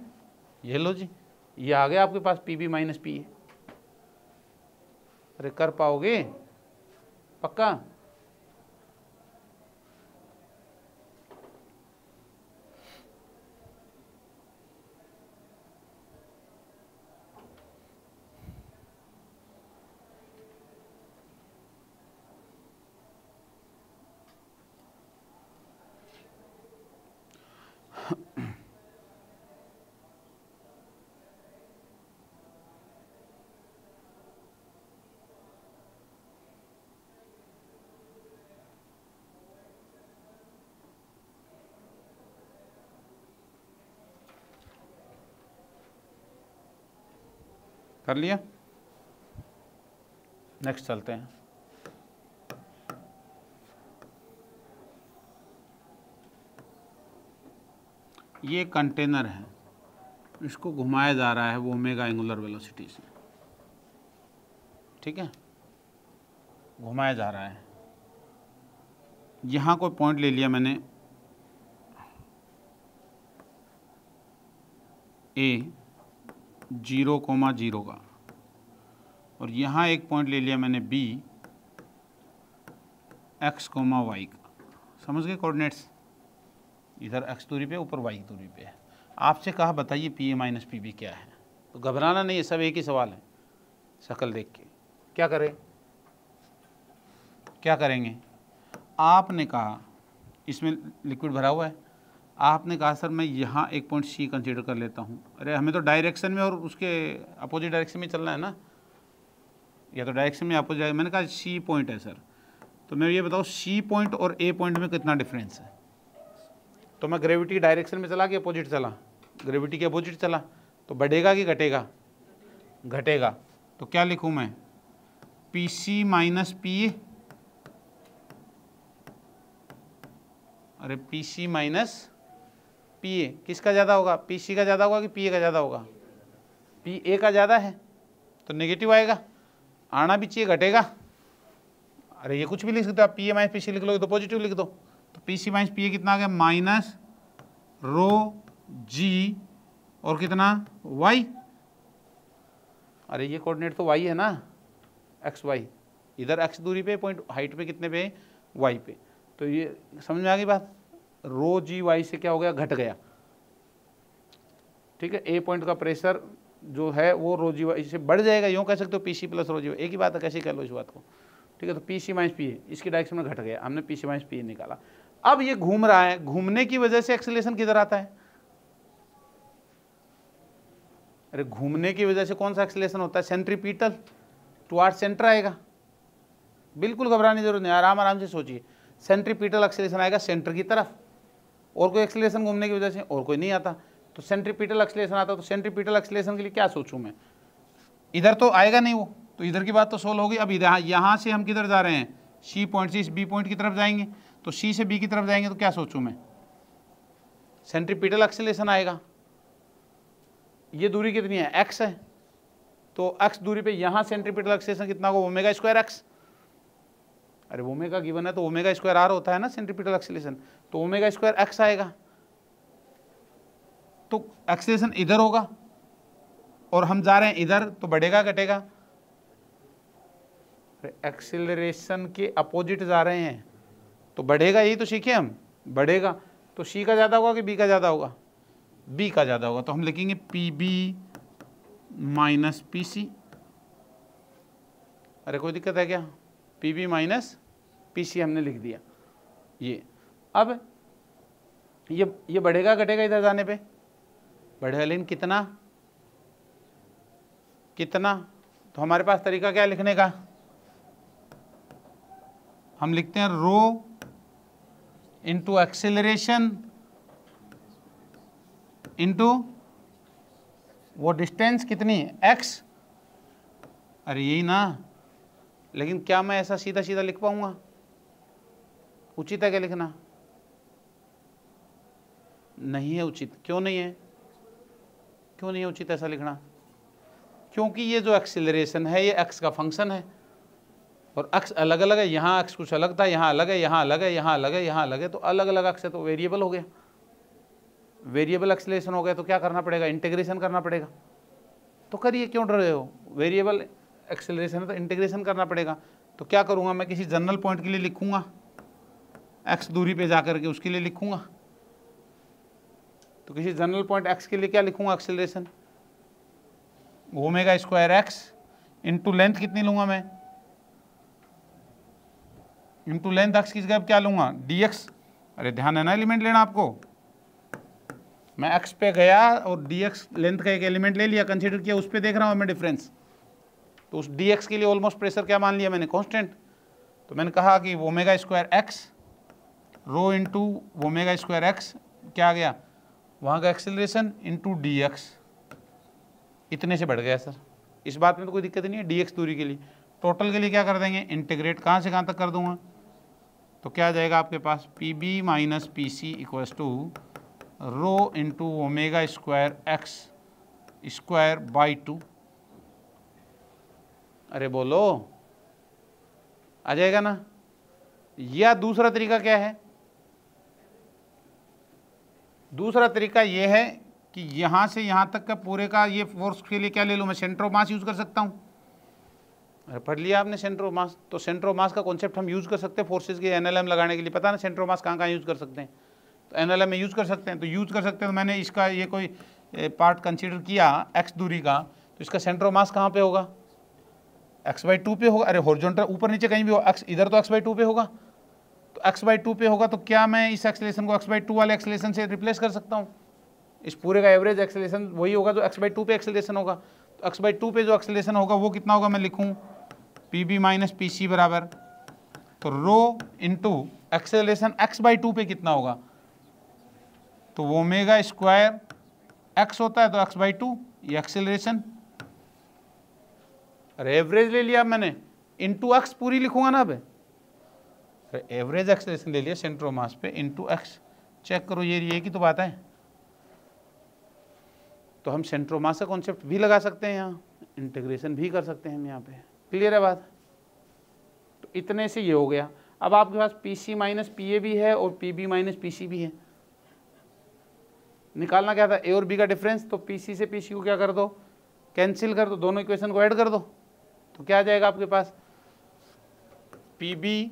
ये लो जी, ये आ गया आपके पास पीबी माइनस पी ए। अरे कर पाओगे पक्का? कर लिया? नेक्स्ट चलते हैं। ये कंटेनर है, इसको घुमाया जा रहा है वो ओमेगा एंगुलर वेलोसिटी से, ठीक है, घुमाया जा रहा है। यहाँ कोई पॉइंट ले लिया मैंने ए 0,0 का, और यहाँ एक पॉइंट ले लिया मैंने बी x, y का। समझ गए कोऑर्डिनेट्स? इधर x दूरी पे, ऊपर y दूरी पे है। आपसे कहा बताइए P A minus P B क्या है, तो घबराना नहीं है, सब एक ही सवाल है। शक्ल देख के क्या करें, क्या करेंगे? आपने कहा इसमें लिक्विड भरा हुआ है, आपने कहा सर मैं यहाँ एक पॉइंट सी कंसीडर कर लेता हूँ। अरे हमें तो डायरेक्शन में और उसके अपोजिट डायरेक्शन में चलना है ना, या तो डायरेक्शन में अपोजिट। मैंने कहा सी पॉइंट है सर, तो मैं ये बताओ सी पॉइंट और ए पॉइंट में कितना डिफरेंस है? तो मैं ग्रेविटी डायरेक्शन में चला कि अपोजिट चला? ग्रेविटी के अपोजिट चला, तो बढ़ेगा कि घटेगा? घटेगा। तो क्या लिखूँ मैं, P C minus P A. अरे P C minus P A किसका ज़्यादा होगा? पी सी का ज़्यादा होगा कि पी ए का ज़्यादा होगा? पी ए का ज़्यादा है तो नेगेटिव आएगा, आना भी चाहिए, घटेगा। अरे ये कुछ भी लिख सकते हो आप, P A minus P C लिख लोगे तो पॉजिटिव लिख दो। तो P C minus P A कितना आ गया, माइनस रो जी और कितना वाई। अरे ये कोऑर्डिनेट तो वाई है ना, एक्स वाई। इधर एक्स दूरी पे, पॉइंट हाइट पे कितने पे, वाई पे। तो ये समझ में आ गई बात, रो जी वाई से क्या हो गया, घट गया। ठीक है, ए पॉइंट का प्रेशर जो है वो रो जी वाई से बढ़ जाएगा, यूँ कह सकते हो P C plus rho G Y, एक ही बात है, कैसे कह लो इस बात को। ठीक है, तो P C minus P A इसकी डायरेक्शन में घट गया, हमने P C minus P A निकाला। अब ये घूम रहा है, घूमने की वजह से एक्सेलरेशन किधर आता है? अरे घूमने की वजह से कौन सा एक्सेलरेशन होता है? सेंट्रीपिटल, टुवार्ड सेंटर आएगा। बिल्कुल घबराने की जरूरत नहीं, आराम आराम से सोचिए। सेंट्रीपिटल एक्सेलरेशन आएगा सेंटर की तरफ, और कोई एक्सेलरेशन घूमने की वजह से और कोई नहीं आता। तो सेंट्रीपिटल एक्सेलरेशन आता, तो सेंट्रीपिटल एक्सेलरेशन के लिए क्या सोचूं मैं? इधर तो आएगा नहीं वो, तो इधर की बात तो सोल्व होगी। अब इधर यहाँ से हम किधर जा रहे हैं, सी पॉइंट से इस बी पॉइंट की तरफ जाएंगे, तो सी से बी की तरफ जाएंगे तो क्या सोचूं मैं? सेंट्रीपिटल एक्सेलरेशन आएगा। ये दूरी कितनी है, एक्स है, तो एक्स दूरी पे यहाँ सेंट्रीपिटल एक्सेलरेशन कितना होगा, ओमेगा स्क्वायर एक्स। अरे ओमेगा गिवन है तो ओमेगा स्क्वायर आर होता है ना सेंट्रीपिटल एक्सेलरेशन, तो ओमेगा स्क्वायर एक्स आएगा। तो एक्सेलरेशन इधर होगा और हम जा रहे हैं इधर, तो बढ़ेगा घटेगा? एक्सेलरेशन के अपोजिट जा रहे हैं तो बढ़ेगा, यही तो सीखे हम, बढ़ेगा। तो सी का ज़्यादा होगा कि बी का ज़्यादा होगा? बी का ज़्यादा होगा, तो हम लिखेंगे P B minus P C. अरे कोई दिक्कत है क्या? P B minus P C हमने लिख दिया। ये अब ये बढ़ेगा घटेगा इधर जाने पे? बढ़ेगा, लेकिन कितना कितना? तो हमारे पास तरीका क्या है लिखने का, हम लिखते हैं रो इंटू एक्सेलरेशन इंटू वो डिस्टेंस कितनी है, एक्स। अरे यही ना, लेकिन क्या मैं ऐसा सीधा सीधा लिख पाऊंगा? उचित है क्या लिखना? नहीं है उचित। क्यों नहीं है, क्यों नहीं है उचित ऐसा लिखना? क्योंकि ये जो एक्सेलरेशन है ये एक्स का फंक्शन है और एक्स अलग अलग है, यहाँ एक्स कुछ अलग था, यहाँ अलग है, यहाँ अलग है, यहाँ अलग है, यहाँ अलग है, तो अलग अलग एक्स है तो वेरिएबल हो गया, वेरिएबल एक्सेलरेशन हो गया, तो क्या करना पड़ेगा, इंटीग्रेशन करना पड़ेगा। तो करिए, क्यों डर रहे हो, वेरिएबल एक्सेलरेशन है तो इंटीग्रेशन करना पड़ेगा। तो क्या करूँगा मैं, किसी जनरल पॉइंट के लिए लिखूँगा, एक्स दूरी पे जाकर के उसके लिए लिखूँगा। तो किसी जनरल पॉइंट एक्स के लिए क्या लिखूँगा, acceleration omega square x into length कितनी लूँगा मैं, इंटू लेंथ एक्स की जगह क्या लूँगा, डी एक्स। अरे ध्यान है ना एलिमेंट लेना आपको, मैं एक्स पे गया और डी एक्स लेंथ का एक एलिमेंट ले लिया, कंसीडर किया, उस पर देख रहा हूँ मैं डिफरेंस। तो उस डी एक्स के लिए ऑलमोस्ट प्रेशर क्या मान लिया मैंने, कांस्टेंट। तो मैंने कहा कि ओमेगा स्क्वायर एक्स रो इंटू ओमेगा स्क्वायर एक्स क्या आ गया, वहाँ का एक्सेलरेशन इंटू डी एक्स, इतने से बढ़ गया सर। इस बात में तो कोई दिक्कत नहीं है, डी एक्स दूरी के लिए। टोटल के लिए क्या कर देंगे, इंटीग्रेट कहाँ से कहाँ तक कर दूंगा, तो क्या आ जाएगा आपके पास, P B minus P C equals to rho into omega square X square by 2। अरे बोलो, आ जाएगा ना। या दूसरा तरीका क्या है, दूसरा तरीका ये है कि यहाँ से यहाँ तक का पूरे का ये फोर्स के लिए क्या ले लूँ मैं, सेंटर ऑफ मास यूज़ कर सकता हूँ। अरे पढ़ लिया आपने सेंटर ऑफ मास, तो सेंटर ऑफ मास का कॉन्सेप्ट हम यूज़ कर सकते हैं फोर्सेज के एनएलएम लगाने के लिए, पता ना सेंटर ऑफ मास कहाँ कहाँ यूज़ कर सकते हैं, तो एनएलएम में यूज़ कर सकते हैं। तो यूज़ कर सकते हैं, तो मैंने इसका ये कोई पार्ट कंसीडर किया एक्स दूरी का, तो इसका सेंटर ऑफ मास कहाँ पे होगा, x/2 पे होगा। अरे हॉरिजॉन्टल ऊपर नीचे कहीं भी हो, एक्स इधर तो x/2 पे होगा, तो x/2 पे होगा, तो क्या मैं इस एक्सेलरेशन को x/2 वाले एक्सेलरेशन से रिप्लेस कर सकता हूँ, इस पूरे का एवरेज एक्सेलरेशन वही होगा जो x/2 पे एक्सेलरेशन होगा। तो x/2 पे जो एक्सेलरेशन होगा वो कितना होगा, मैं लिखूँ P B minus P C बराबर, तो रो इंटू एक्सेलरेशन x/2 पे कितना होगा, तो ओमेगा स्क्वायर x होता है तो x/2 ये एक्सेलरेशन। अरे एवरेज ले लिया मैंने, इंटू एक्स पूरी लिखूंगा ना अब, अरे एवरेज एक्सेलरेशन ले लिया सेंटर ऑफ मास पे इंटू एक्स, चेक करो ये की तो बात है। तो हम सेंटर ऑफ मास का कॉन्सेप्ट भी लगा सकते हैं यहाँ, इंटीग्रेशन भी कर सकते हैं हम यहाँ पे, क्लियर है बात। तो इतने से ये हो गया। अब आपके पास P C minus P A भी है और P B minus P C भी है, निकालना क्या था, ए और बी का डिफरेंस, तो पी सी से पी सी को क्या कर दो, कैंसिल कर दो, दोनों इक्वेशन को ऐड कर दो, तो क्या आ जाएगा आपके पास, P B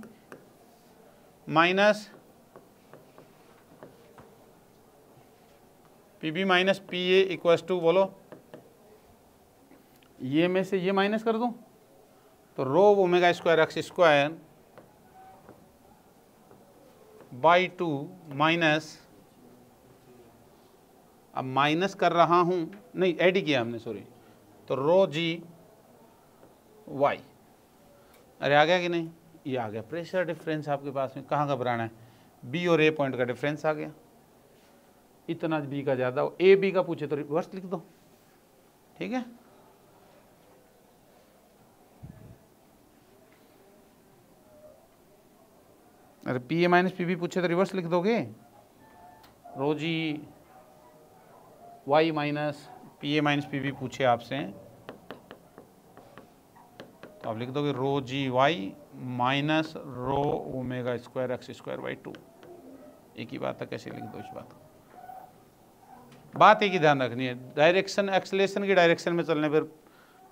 minus P A equals to, बोलो ये में से ये माइनस कर दूं, तो rho omega square X square by 2 minus, अब माइनस कर रहा हूं, नहीं ऐड ही किया हमने सॉरी, तो रो जी वाई। अरे आ गया कि नहीं, ये आ गया प्रेशर डिफरेंस आपके पास में, कहाँ घबराना है, बी और ए पॉइंट का डिफरेंस आ गया, इतना बी का ज़्यादा हो, ए बी का पूछे तो रिवर्स लिख दो, ठीक है। अरे P A minus P B पूछे तो रिवर्स लिख दोगे, rho G Y minus P A minus P B पूछे आपसे, तो आप लिख दोगे rho G Y minus rho omega square X square by 2। एक ही बात है, कैसे लिख दो इस बात को, बात एक ही ध्यान रखनी है, डायरेक्शन एक्सेलरेशन की डायरेक्शन में चलने पर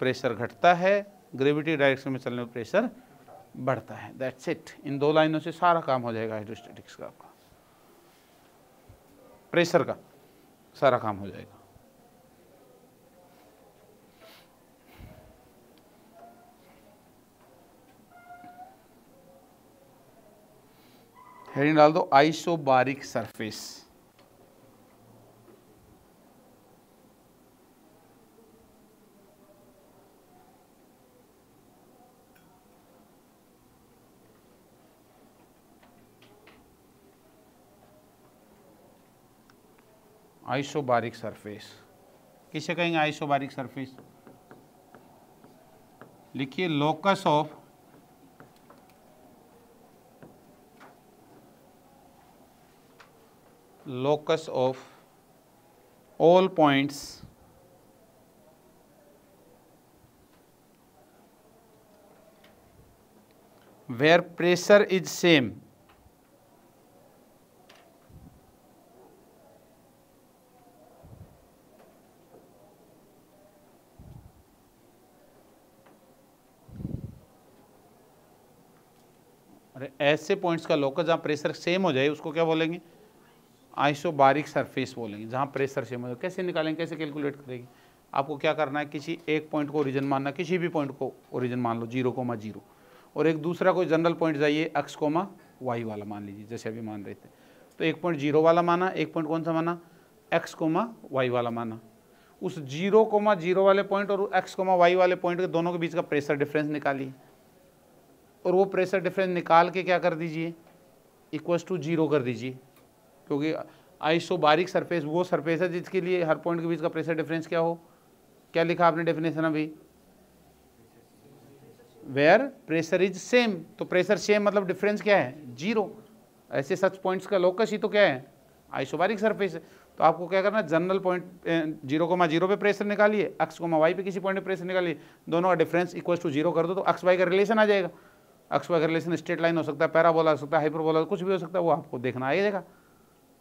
प्रेशर घटता है, ग्रेविटी डायरेक्शन में चलने पर प्रेशर बढ़ता है, दैट्स इट। इन दो लाइनों से सारा काम हो जाएगा हाइड्रोस्टैटिक्स का, आपका प्रेशर का सारा काम हो जाएगा। हेडिंग डाल दो आइसोबारिक सरफेस, आइसोबारिक सरफेस किसे कहेंगे, आइसोबारिक सरफेस लिखिए locus of all points where pressure is same, अरे ऐसे पॉइंट्स का लोकस जहाँ प्रेशर सेम हो जाए उसको क्या बोलेंगे, आइसोबारिक सरफेस बोलेंगे, जहाँ प्रेशर सेम हो जाए। कैसे निकालेंगे, कैसे कैलकुलेट करेंगे, आपको क्या करना है, किसी एक पॉइंट को ओरिजिन मानना, किसी भी पॉइंट को ओरिजिन मान लो 0,0, और एक दूसरा कोई जनरल पॉइंट जाइए x,y वाला मान लीजिए, जैसे अभी मान रहे थे। तो एक पॉइंट 0 वाला माना, एक पॉइंट कौन सा माना, x,y वाला माना। उस 0,0 वाले पॉइंट और x,y वाले पॉइंट के दोनों के बीच का प्रेशर डिफरेंस निकालिए, और वो प्रेशर डिफरेंस निकाल के क्या कर दीजिए, इक्वल्स टू 0 कर दीजिए, क्योंकि आइसोबारिक सरफेस वो सरफेस है जिसके लिए हर पॉइंट के बीच का प्रेशर डिफरेंस क्या हो, क्या लिखा आपने डेफिनेशन अभी, वेयर प्रेशर इज सेम। तो प्रेशर सेम मतलब डिफरेंस क्या है, 0। ऐसे सच पॉइंट्स का लोकस ही तो क्या है, आइसोबारिक सरफेस है। तो आपको क्या करना है, जनरल पॉइंट 0,0 पे प्रेशर निकालिए, x,y पे किसी पॉइंट पे प्रेशर निकालिए, दोनों का डिफरेंस इक्वल टू 0 कर दो, तो x,y का रिलेशन आ जाएगा। x,y का रिलेशन स्ट्रेट लाइन हो सकता है, पैराबोला हो सकता है, हाइपरबोला, कुछ भी हो सकता है, वो आपको देखना आ जाएगा,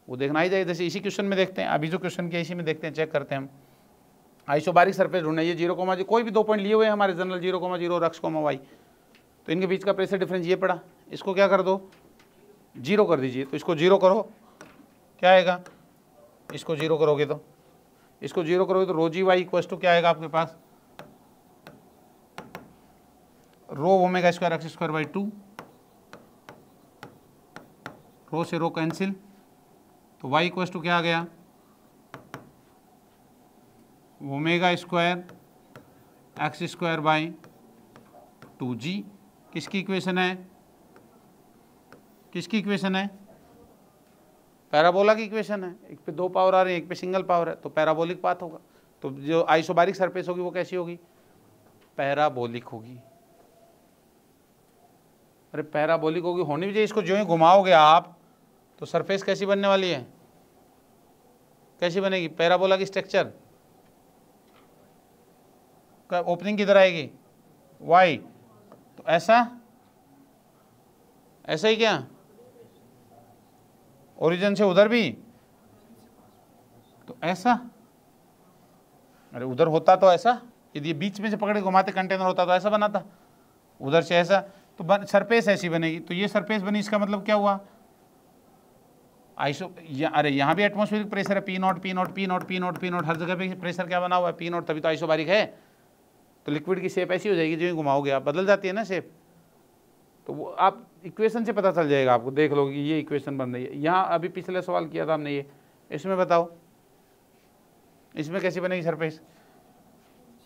वो देखना ही जाएगा। जैसे इसी क्वेश्चन में देखते हैं, अभी जो क्वेश्चन किया इसी में देखते हैं, चेक करते हैं हम। आइसोबारिक सरफेस ढूंढना, ये 0,0 कोई भी दो पॉइंट लिए हुए हैं हमारे जनरल 0,0 और x,y, तो इनके बीच का प्रेशर डिफरेंस ये पड़ा, इसको क्या कर दो, 0 कर दीजिए। तो इसको 0 करो, क्या आएगा, इसको 0 करोगे तो, इसको 0 करोगे तो rho G Y equal to क्या आएगा आपके पास, rho omega square X square by 2, rho से रो कैंसिल, तो y इक्वल टू क्या आ गया, omega square X square by 2g। किसकी इक्वेशन है, किसकी इक्वेशन है, पैराबोला की इक्वेशन है। एक पे 2 पावर आ रही है, एक पे सिंगल पावर है, तो पैराबोलिक पाथ होगा। तो जो आइसोबारिक सरफेस होगी वो कैसी होगी, पैराबोलिक होगी। अरे पैराबोलिक होगी, होनी भी चाहिए, इसको जो ही घुमाओगे आप तो सरफेस कैसी बनने वाली है, कैसी बनेगी, पैराबोला की स्ट्रक्चर, ओपनिंग किधर आएगी, y, तो ऐसा, ऐसा ही क्या, ओरिजिन से उधर भी, तो ऐसा, अरे उधर होता तो ऐसा, यदि बीच में से पकड़ के घुमाते कंटेनर होता तो ऐसा बनाता, उधर से ऐसा, तो सरफेस ऐसी बनेगी। तो ये सरफेस बनी, इसका मतलब क्या हुआ, अरे यहाँ भी एटमॉस्फेरिक प्रेशर है, P naught P naught P naught P naught P naught, हर जगह पे प्रेशर क्या बना हुआ है, पी नॉट, तभी तो आइसोबारिक है। तो लिक्विड की शेप ऐसी हो जाएगी, जो घुमाओगे आप बदल जाती है ना शेप, तो वो आप इक्वेशन से पता चल जाएगा आपको, देख लो कि ये इक्वेशन बन रही है। यहाँ अभी पिछले सवाल किया था हमने ये, इसमें बताओ इसमें कैसी बनेगी सरफेस।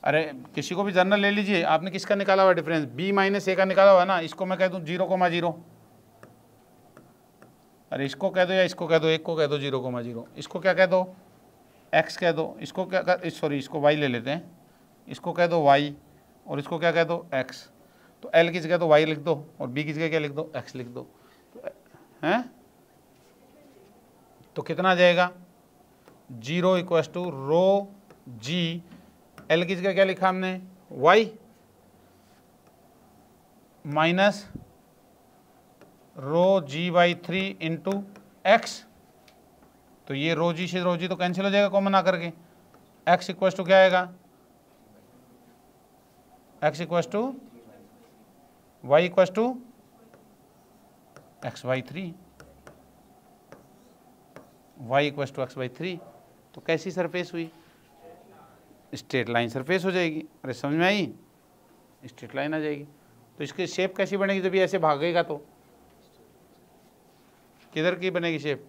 अरे किसी को भी जनरल ले लीजिए, आपने किसका निकाला हुआ डिफरेंस, b माइनस ए का निकाला हुआ है ना, इसको मैं कह दूँ 0,0, अरे इसको कह दो या इसको कह दो, एक को कह दो 0,0, इसको क्या कह दो, x कह दो, इसको क्या, सॉरी इसको y ले लेते हैं, इसको कह दो y, और इसको क्या कह दो x। तो L की जगह तो y लिख दो, और B की जगह क्या लिख दो, x लिख दो, तो हैं, तो कितना आ जाएगा, 0 equal to rho G, L की जगह क्या लिखा हमने, y minus rho G by 3 into X. तो ये रो जी से रो जी तो कैंसिल हो जाएगा कॉमन आकर के, x इक्वल टू क्या आएगा, x equal to y equal to X by 3, y equal to X by 3। तो कैसी सरफेस हुई, स्ट्रेट लाइन सरफेस हो जाएगी। अरे समझ में आई, स्ट्रेट लाइन आ जाएगी। तो इसकी शेप कैसी बनेगी, जब ये ऐसे भागेगा तो किधर की बनेगी शेप,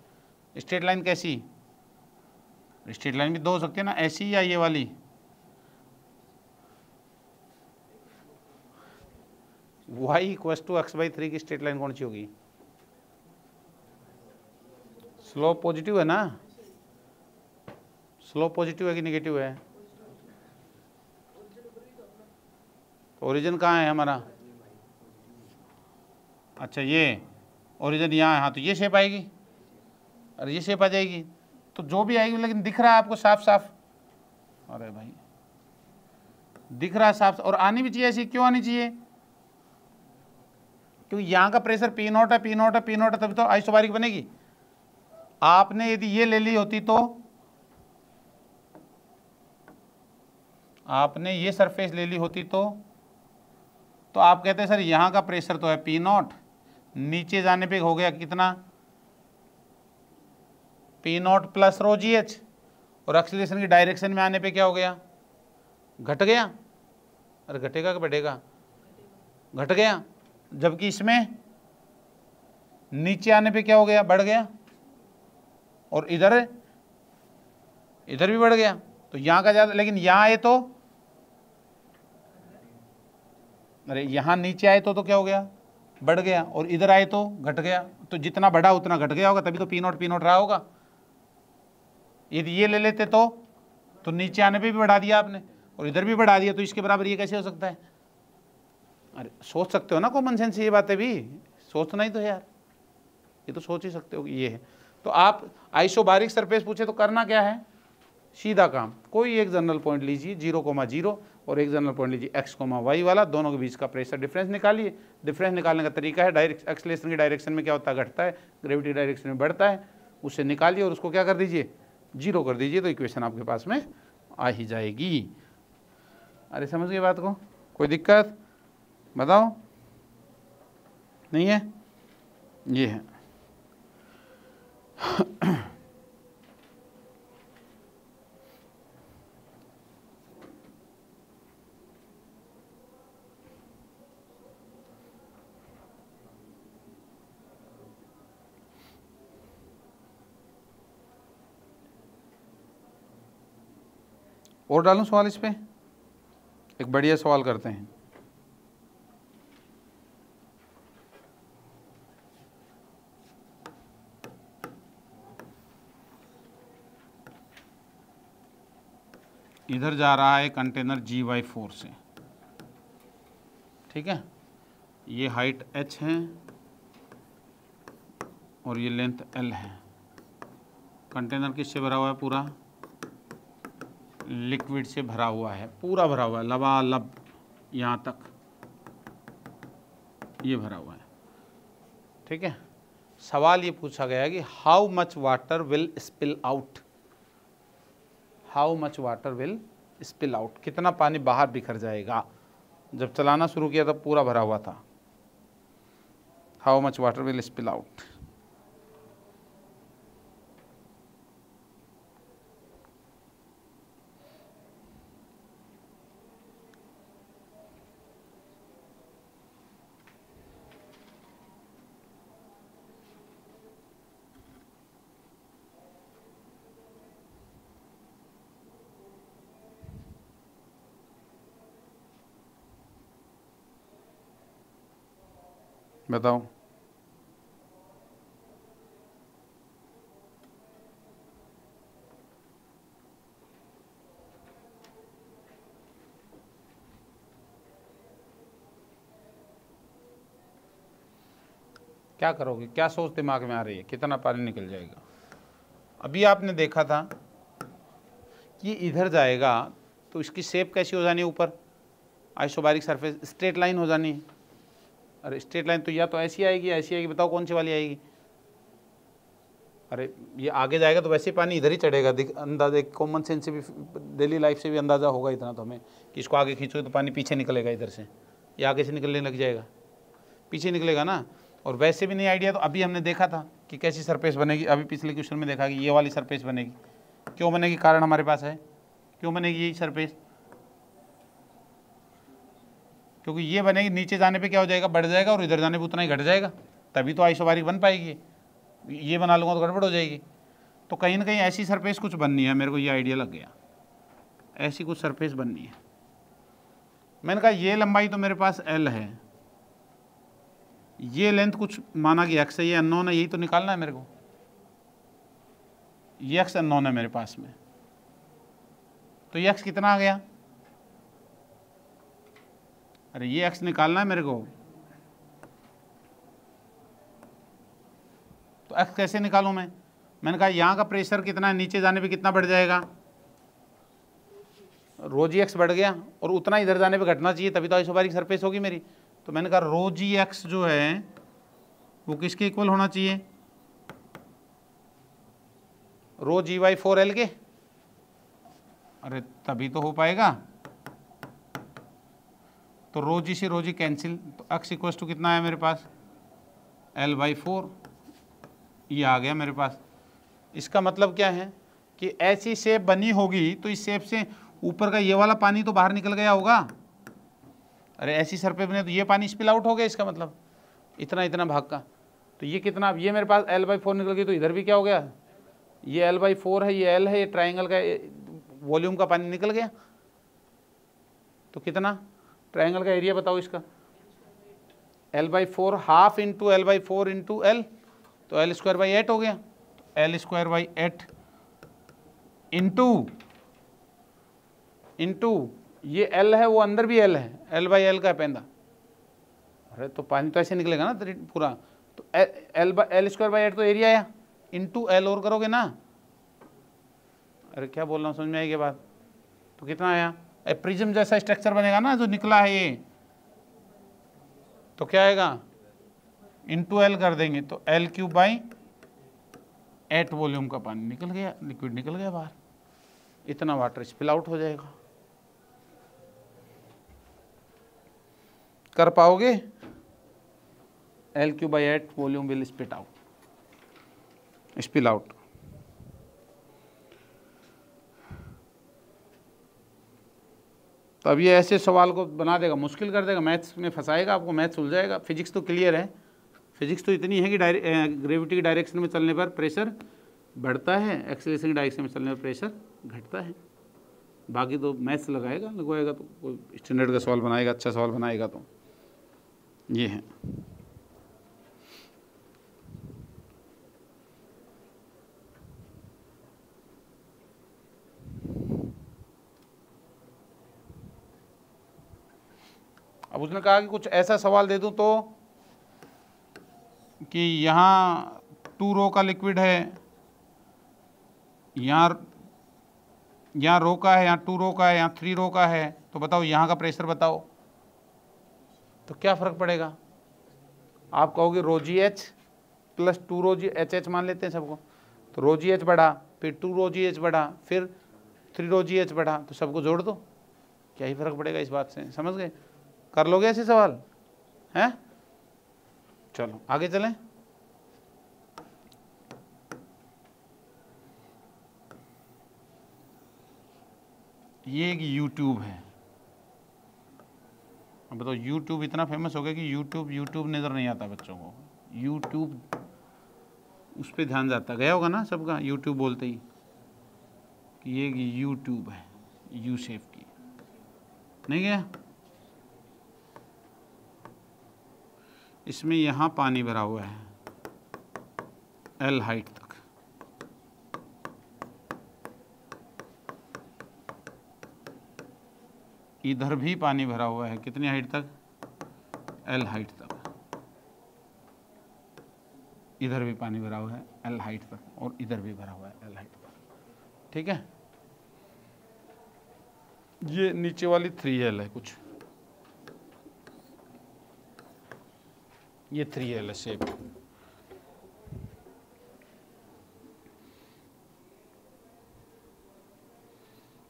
स्ट्रेट लाइन कैसी, स्ट्रेट लाइन भी दो हो सकती है ना, ऐसी या ये वाली, y equal to X by 3 की स्ट्रेट लाइन कौन सी होगी, स्लोप पॉजिटिव है ना, स्लोप पॉजिटिव है कि नेगेटिव है, ओरिजिन कहाँ है हमारा, अच्छा ये ओरिजिन यहाँ है, हाँ तो ये शेप आएगी, और ये शेप आ जाएगी। तो जो भी आएगी, लेकिन दिख रहा है आपको साफ साफ, अरे भाई दिख रहा है साफ, और आनी भी चाहिए ऐसी, क्यों आनी चाहिए, क्योंकि यहाँ का प्रेशर पी नॉट है, पी नॉट है, पी नॉट है, तभी तो आइसोबारिक बनेगी। आपने यदि ये ले ली होती तो आपने ये सरफेस ले ली होती तो आप कहते हैं सर यहाँ का प्रेशर तो है पी नॉट, नीचे जाने पे हो गया कितना P naught plus rho G H, और एक्सीलरेशन की डायरेक्शन में आने पे क्या हो गया, घट गया। अरे घटेगा कि बढ़ेगा, घट गया। जबकि इसमें नीचे आने पे क्या हो गया, बढ़ गया, और इधर भी बढ़ गया। तो यहाँ का ज़्यादा, लेकिन यहाँ आए तो, अरे यहाँ नीचे आए तो क्या हो गया, बढ़ गया, और इधर आए तो घट गया। तो जितना बढ़ा उतना घट गया होगा, तभी तो पी नॉट रहा होगा। यदि ये ले लेते तो नीचे आने पे भी बढ़ा दिया आपने और इधर भी बढ़ा दिया, तो इसके बराबर ये कैसे हो सकता है। अरे सोच सकते हो ना, कॉमन सेंस ये बातें भी सोचना ही तो यार, ये तो सोच ही सकते हो कि ये है। तो आप आइसोबारिक सरफेस पूछे तो करना क्या है, सीधा काम, कोई एक जनरल पॉइंट लीजिए 0,0 और एक जनरल पॉइंट लीजिए x,y वाला, दोनों के बीच का प्रेशर डिफरेंस निकालिए। डिफरेंस निकालने का तरीका है, डायरेक्ट एक्सेलरेशन की डायरेक्शन में क्या होता है, घटता है, ग्रेविटी डायरेक्शन में बढ़ता है, उससे निकालिए और उसको क्या कर दीजिए, 0 कर दीजिए, तो इक्वेशन आपके पास में आ ही जाएगी। अरे समझ गए बात को, कोई दिक्कत बताओ, नहीं है, ये है। और डालूं सवाल इस पे, एक बढ़िया सवाल करते हैं। इधर जा रहा है कंटेनर GY4 से, ठीक है, ये हाइट h है और ये लेंथ L है। कंटेनर किससे भरा हुआ है, पूरा लिक्विड से भरा हुआ है, पूरा भरा हुआ है लबालब, यहाँ तक ये भरा हुआ है, ठीक है। सवाल ये पूछा गया है कि how much water will spill out, how much water will spill out, कितना पानी बाहर बिखर जाएगा। जब चलाना शुरू किया तब पूरा भरा हुआ था, how much water will spill out. बताओ, क्या करोगे, क्या सोच दिमाग में आ रही है, कितना पानी निकल जाएगा। अभी आपने देखा था कि इधर जाएगा तो इसकी शेप कैसी हो जानी है, ऊपर आइसोबारिक सरफेस स्ट्रेट लाइन हो जानी है। अरे स्ट्रेट लाइन तो या तो ऐसी आएगी, ऐसी आएगी, बताओ कौन सी वाली आएगी। अरे ये आगे जाएगा तो वैसे पानी इधर ही चढ़ेगा, अंदाजा कॉमन सेंस से भी, डेली लाइफ से भी अंदाज़ा होगा इतना तो हमें कि इसको आगे खींचोगे तो पानी पीछे निकलेगा, इधर से ये आगे से निकलने लग जाएगा, पीछे निकलेगा ना। और वैसे भी नहीं आइडिया, तो अभी हमने देखा था कि कैसी सरफेस बनेगी, अभी पिछले क्वेश्चन में देखा कि ये वाली सरफेस बनेगी। क्यों बनेगी, कारण हमारे पास है, क्यों बनेगी यही सरफेस, क्योंकि ये बनेगी, नीचे जाने पे क्या हो जाएगा, बढ़ जाएगा, और इधर जाने पे उतना ही घट जाएगा, तभी तो आइसोबारिक बन पाएगी। ये बना लूँगा तो गड़बड़ हो जाएगी। तो कहीं ना कहीं ऐसी सरफेस कुछ बननी है, मेरे को ये आइडिया लग गया, ऐसी कुछ सरफेस बननी है। मैंने कहा ये लंबाई तो मेरे पास L है, ये लेंथ कुछ माना कि x है, ये अननोन है, यही तो निकालना है मेरे को, ये x अननोन है मेरे पास में, तो ये x कितना आ गया, अरे ये x निकालना है मेरे को, तो x कैसे निकालूं मैं। मैंने कहा यहाँ का प्रेशर कितना है, नीचे जाने पे कितना बढ़ जाएगा, रो जी एक्स बढ़ गया, और उतना इधर जाने पे घटना चाहिए, तभी तो आइसोबारिक सरफेस होगी मेरी। तो मैंने कहा रो जी एक्स जो है वो किसके इक्वल होना चाहिए, रो जी वाई 4L के। अरे तभी तो हो पाएगा। तो रो जी से रो जी कैंसिल, तो एक्स इक्वल टू कितना है मेरे पास, L/4। ये आ गया मेरे पास। इसका मतलब क्या है कि ऐसी शेप बनी होगी तो इस शेप से ऊपर का ये वाला पानी तो बाहर निकल गया होगा। अरे ऐसी सर पे बने तो ये पानी स्पिल आउट हो गया, इसका मतलब इतना इतना भाग का। तो ये कितना, ये मेरे पास L/4 निकल गई, तो इधर भी क्या हो गया, ये L/4 है, ये L है, ये ट्राइंगल का वॉल्यूम का पानी निकल गया। तो कितना, ट्राइंगल का एरिया बताओ इसका, L/4 half into L/4 into L, तो L²/8 हो गया। L²/8 इंटू ये L है, वो अंदर भी L है, L/L का पेंदा। अरे तो पानी तो ऐसे निकलेगा ना पूरा। तो L²/8 तो एरिया है, इंटू L और करोगे ना। अरे क्या बोल रहा हूँ, समझ में आई क्या बात। तो कितना आया, प्रिज्म जैसा स्ट्रक्चर बनेगा ना जो निकला है ये, तो क्या आएगा, इंटू L कर देंगे तो L³/8 वॉल्यूम का पानी निकल गया, लिक्विड निकल गया बाहर। इतना वाटर स्पिल आउट हो जाएगा। कर पाओगे, L³/8 volume will spit out, spill out. तो अब ये ऐसे सवाल को बना देगा, मुश्किल कर देगा, मैथ्स में फंसाएगा आपको, मैथ्स सुलझाएगा। फिजिक्स तो क्लियर है, फिजिक्स तो इतनी है कि ग्रेविटी की डायरेक्शन में चलने पर प्रेशर बढ़ता है, एक्सेलरेशन की डायरेक्शन में चलने पर प्रेशर घटता है। बाकी तो मैथ्स लगवाएगा तो कोई स्टैंडर्ड का सवाल बनाएगा, अच्छा सवाल बनाएगा तो ये है। अब उसने कहा कि कुछ ऐसा सवाल दे दूं तो कि यहाँ 2 रो का लिक्विड है, यहाँ रो का है, यहाँ 2 रो का है, यहाँ 3 रो का है, तो बताओ यहाँ का प्रेशर बताओ। तो क्या फ़र्क पड़ेगा, आप कहोगे रो जी एच प्लस 2 रो जी एच एच मान लेते हैं सबको, तो रो जी एच बढ़ा, फिर 2 रो जी एच बढ़ा, फिर 3 रो जी एच बढ़ा, तो सबको जोड़ दो, क्या ही फ़र्क पड़ेगा इस बात से। समझ गए, कर लोगे ऐसे सवाल हैं। चलो आगे चलें। ये एक YouTube है। अब बताओ, YouTube इतना फेमस हो गया कि YouTube नज़र नहीं आता बच्चों को। YouTube उस पर ध्यान जाता, गया होगा ना सबका YouTube बोलते ही कि ये YouTube है, यू शेप की, नहीं गया। इसमें यहाँ पानी भरा हुआ है L हाइट तक, इधर भी पानी भरा हुआ है, कितनी हाइट तक, L हाइट तक, इधर भी पानी भरा हुआ है L हाइट तक, और इधर भी भरा हुआ है L हाइट तक। ठीक है, ये नीचे वाली 3L है कुछ, ये 3L है शेप।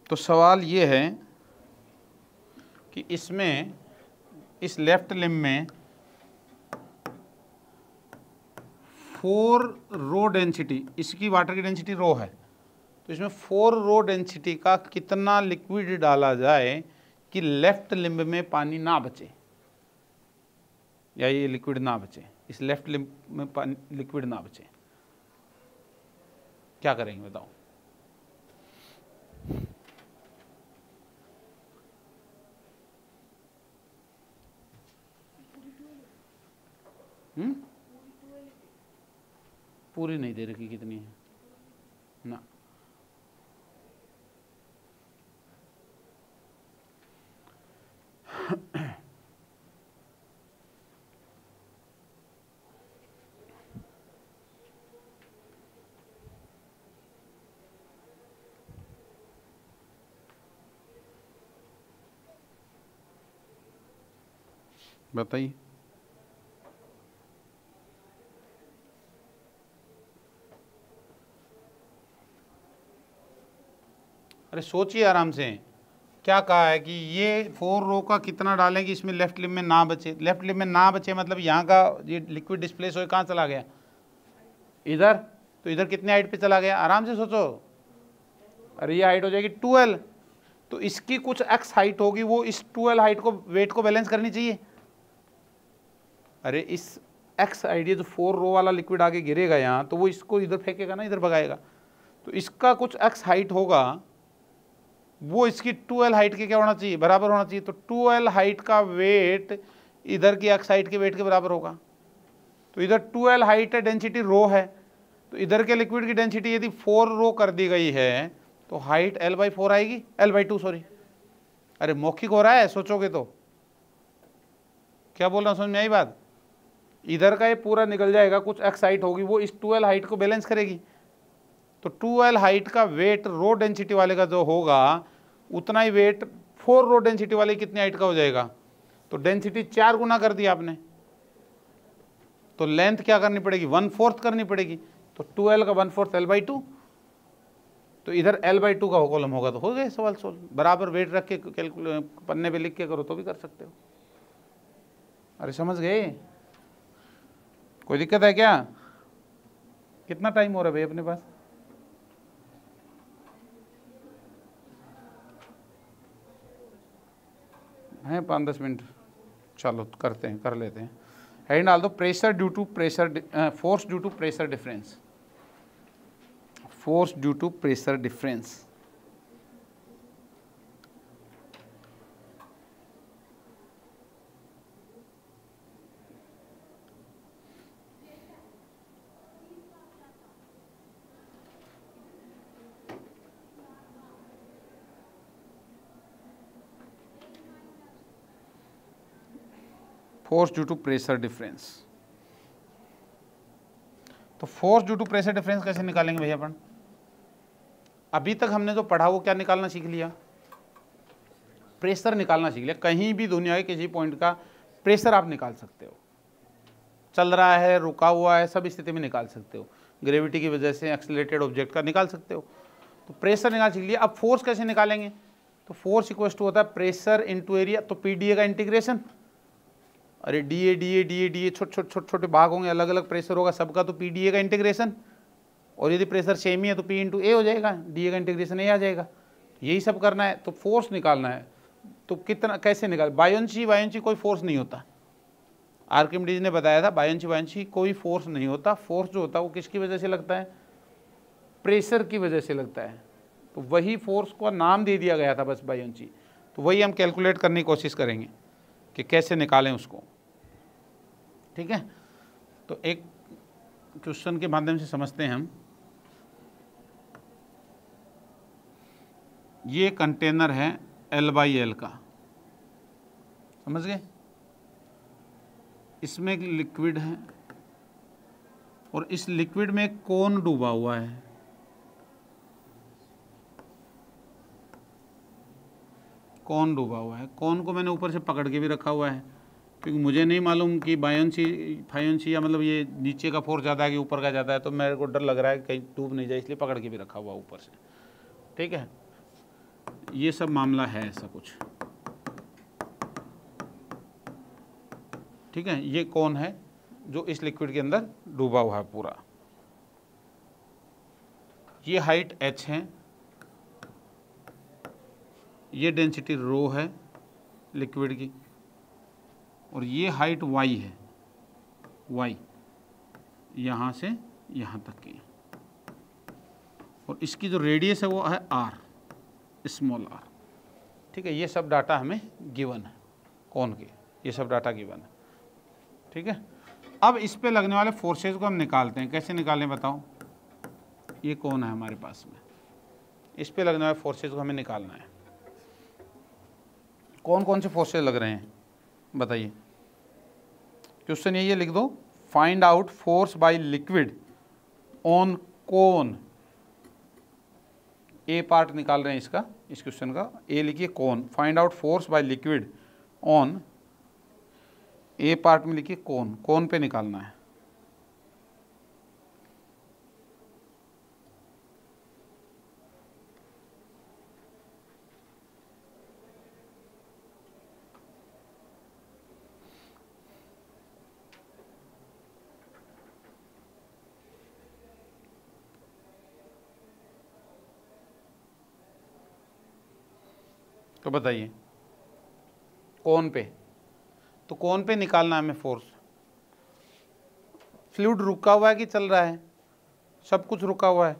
तो सवाल ये है कि इसमें, इस लेफ्ट लिम्ब में 4 रो डेंसिटी, इसकी वाटर की डेंसिटी रो है, तो इसमें 4 रो डेंसिटी का कितना लिक्विड डाला जाए कि लेफ्ट लिम्ब में पानी ना बचे, या ये लिक्विड ना बचे, इस लेफ्ट लिम्ब में पानी लिक्विड ना बचे। क्या करेंगे बताओ। पूरी नहीं दे रखी, कितनी है ना। बताइए। अरे सोचिए आराम से, क्या कहा है कि ये 4 रो का कितना डालेंगे इसमें लेफ्ट लिम्ब में ना बचे। लेफ्ट लिम्ब में ना बचे मतलब यहाँ का ये लिक्विड डिस्प्लेस हो कहाँ चला गया, इधर। तो इधर कितने हाइट पे चला गया, आराम से सोचो। अरे ये हाइट हो जाएगी 12, तो इसकी कुछ एक्स हाइट होगी, वो इस 12 हाइट को वेट को बैलेंस करनी चाहिए। अरे इस एक्स आइडिया जो 4 रो वाला लिक्विड आगे गिरेगा यहाँ, तो वो इसको इधर फेंकेगा ना, इधर भगाएगा। तो इसका कुछ एक्स हाइट होगा, वो इसकी 12 हाइट के क्या होना चाहिए, बराबर होना चाहिए। तो 12 हाइट का वेट इधर की एक्स हाइट के वेट के बराबर होगा। तो इधर 12 हाइट है, डेंसिटी रो है, तो इधर के लिक्विड की डेंसिटी यदि 4 रो कर दी गई है तो हाइट L/4 आएगी, L/2 सॉरी। अरे मौखिक हो रहा है, सोचोगे तो। क्या बोल रहा हूँ, समझ में आई बात। इधर का ये पूरा निकल जाएगा, कुछ एक्स हाइट होगी, वो इस 12 हाइट को बैलेंस करेगी। तो 12 हाइट का वेट रो डेंसिटी वाले का जो होगा, उतना ही वेट 4 रो डेंसिटी वाले कितनी हाइट का हो जाएगा। तो डेंसिटी 4 गुना कर दिया आपने, तो लेंथ क्या करनी पड़ेगी, 1/4 करनी पड़ेगी। तो 12 का 1/4 L/2, तो इधर L/2 का कॉलम होगा, तो हो गए सवाल सोल्व। बराबर वेट रख के पन्ने पे लिख के करो तो भी कर सकते हो। अरे समझ गए, कोई दिक्कत है क्या। कितना टाइम हो रहा है भाई अपने पास, हैं 5-10 मिनट, चलो करते हैं, कर लेते हैं। हेडिंग डाल दो, pressure due to pressure, force due to pressure difference, force due to pressure difference. Force due to pressure difference. तो force due to pressure difference कैसे निकालेंगे भैया अपन। अभी तक हमने जो पढ़ा वो क्या निकालना सीख लिया, प्रेशर निकालना सीख लिया। कहीं भी दुनिया के किसी पॉइंट का प्रेशर आप निकाल सकते हो, चल रहा है, रुका हुआ है, सब स्थिति में निकाल सकते हो। ग्रेविटी की वजह से एक्सेलरेटेड ऑब्जेक्ट का निकाल सकते हो। तो प्रेशर निकाल सीख लिया। अब फोर्स कैसे निकालेंगे, तो फोर्स इक्वल टू होता है प्रेशर इंटू एरिया। तो पीडीए का इंटीग्रेशन, अरे डीए डीए डीए डीए छोटे छोटे भाग होंगे, अलग अलग प्रेशर होगा सबका, तो पीडीए का इंटीग्रेशन। और यदि प्रेशर सेम ही है तो पी इंटू ए हो जाएगा, डीए का इंटीग्रेशन ए आ जाएगा। यही सब करना है। तो फोर्स निकालना है, तो कितना कैसे निकाल, बायोंची कोई फोर्स नहीं होता। आर्किमिडीज ने बताया था बायोंची कोई फोर्स नहीं होता। फोर्स जो होता है वो किसकी वजह से लगता है, प्रेशर की वजह से लगता है। तो वही फोर्स को नाम दे दिया गया था बस बायोंची। तो वही हम कैलकुलेट करने की कोशिश करेंगे कि कैसे निकालें उसको, ठीक है। तो एक क्वेश्चन के माध्यम से समझते हैं हम। ये कंटेनर है L/L का, समझ गए। इसमें एक लिक्विड है और इस लिक्विड में एक कोन डूबा हुआ है। कोन डूबा हुआ है, कोन को मैंने ऊपर से पकड़ के भी रखा हुआ है, क्योंकि मुझे नहीं मालूम कि फायोंची या मतलब ये नीचे का फोर्स ज़्यादा है कि ऊपर का ज़्यादा है। तो मेरे को डर लग रहा है कहीं डूब नहीं जाए, इसलिए पकड़ के भी रखा हुआ ऊपर से, ठीक है। ये सब मामला है ऐसा कुछ, ठीक है। ये कौन है जो इस लिक्विड के अंदर डूबा हुआ है पूरा। ये हाइट h है, ये डेंसिटी रो है लिक्विड की, और ये हाइट y है, y यहाँ से यहाँ तक की, और इसकी जो रेडियस है वो है r, स्मॉल r, ठीक है। ये सब डाटा हमें गिवन है कौन के, ये सब डाटा गिवन है, ठीक है। अब इस पे लगने वाले फोर्सेस को हम निकालते हैं। कैसे निकालें बताओ, ये कौन है हमारे पास में, इस पे लगने वाले फोर्सेस को हमें निकालना है। कौन कौन से फोर्सेस लग रहे हैं बताइए। क्वेश्चन यही है, लिख दो, find out force by liquid on cone. A part निकाल रहे हैं इसका, इस क्वेश्चन का। ए लिखिए cone, find out force by liquid on A part में लिखिए कोन, कोन पे निकालना है। तो बताइए कोन पे, तो कोन पे निकालना है हमें फोर्स। फ्लूइड रुका हुआ है कि चल रहा है? सब कुछ रुका हुआ है,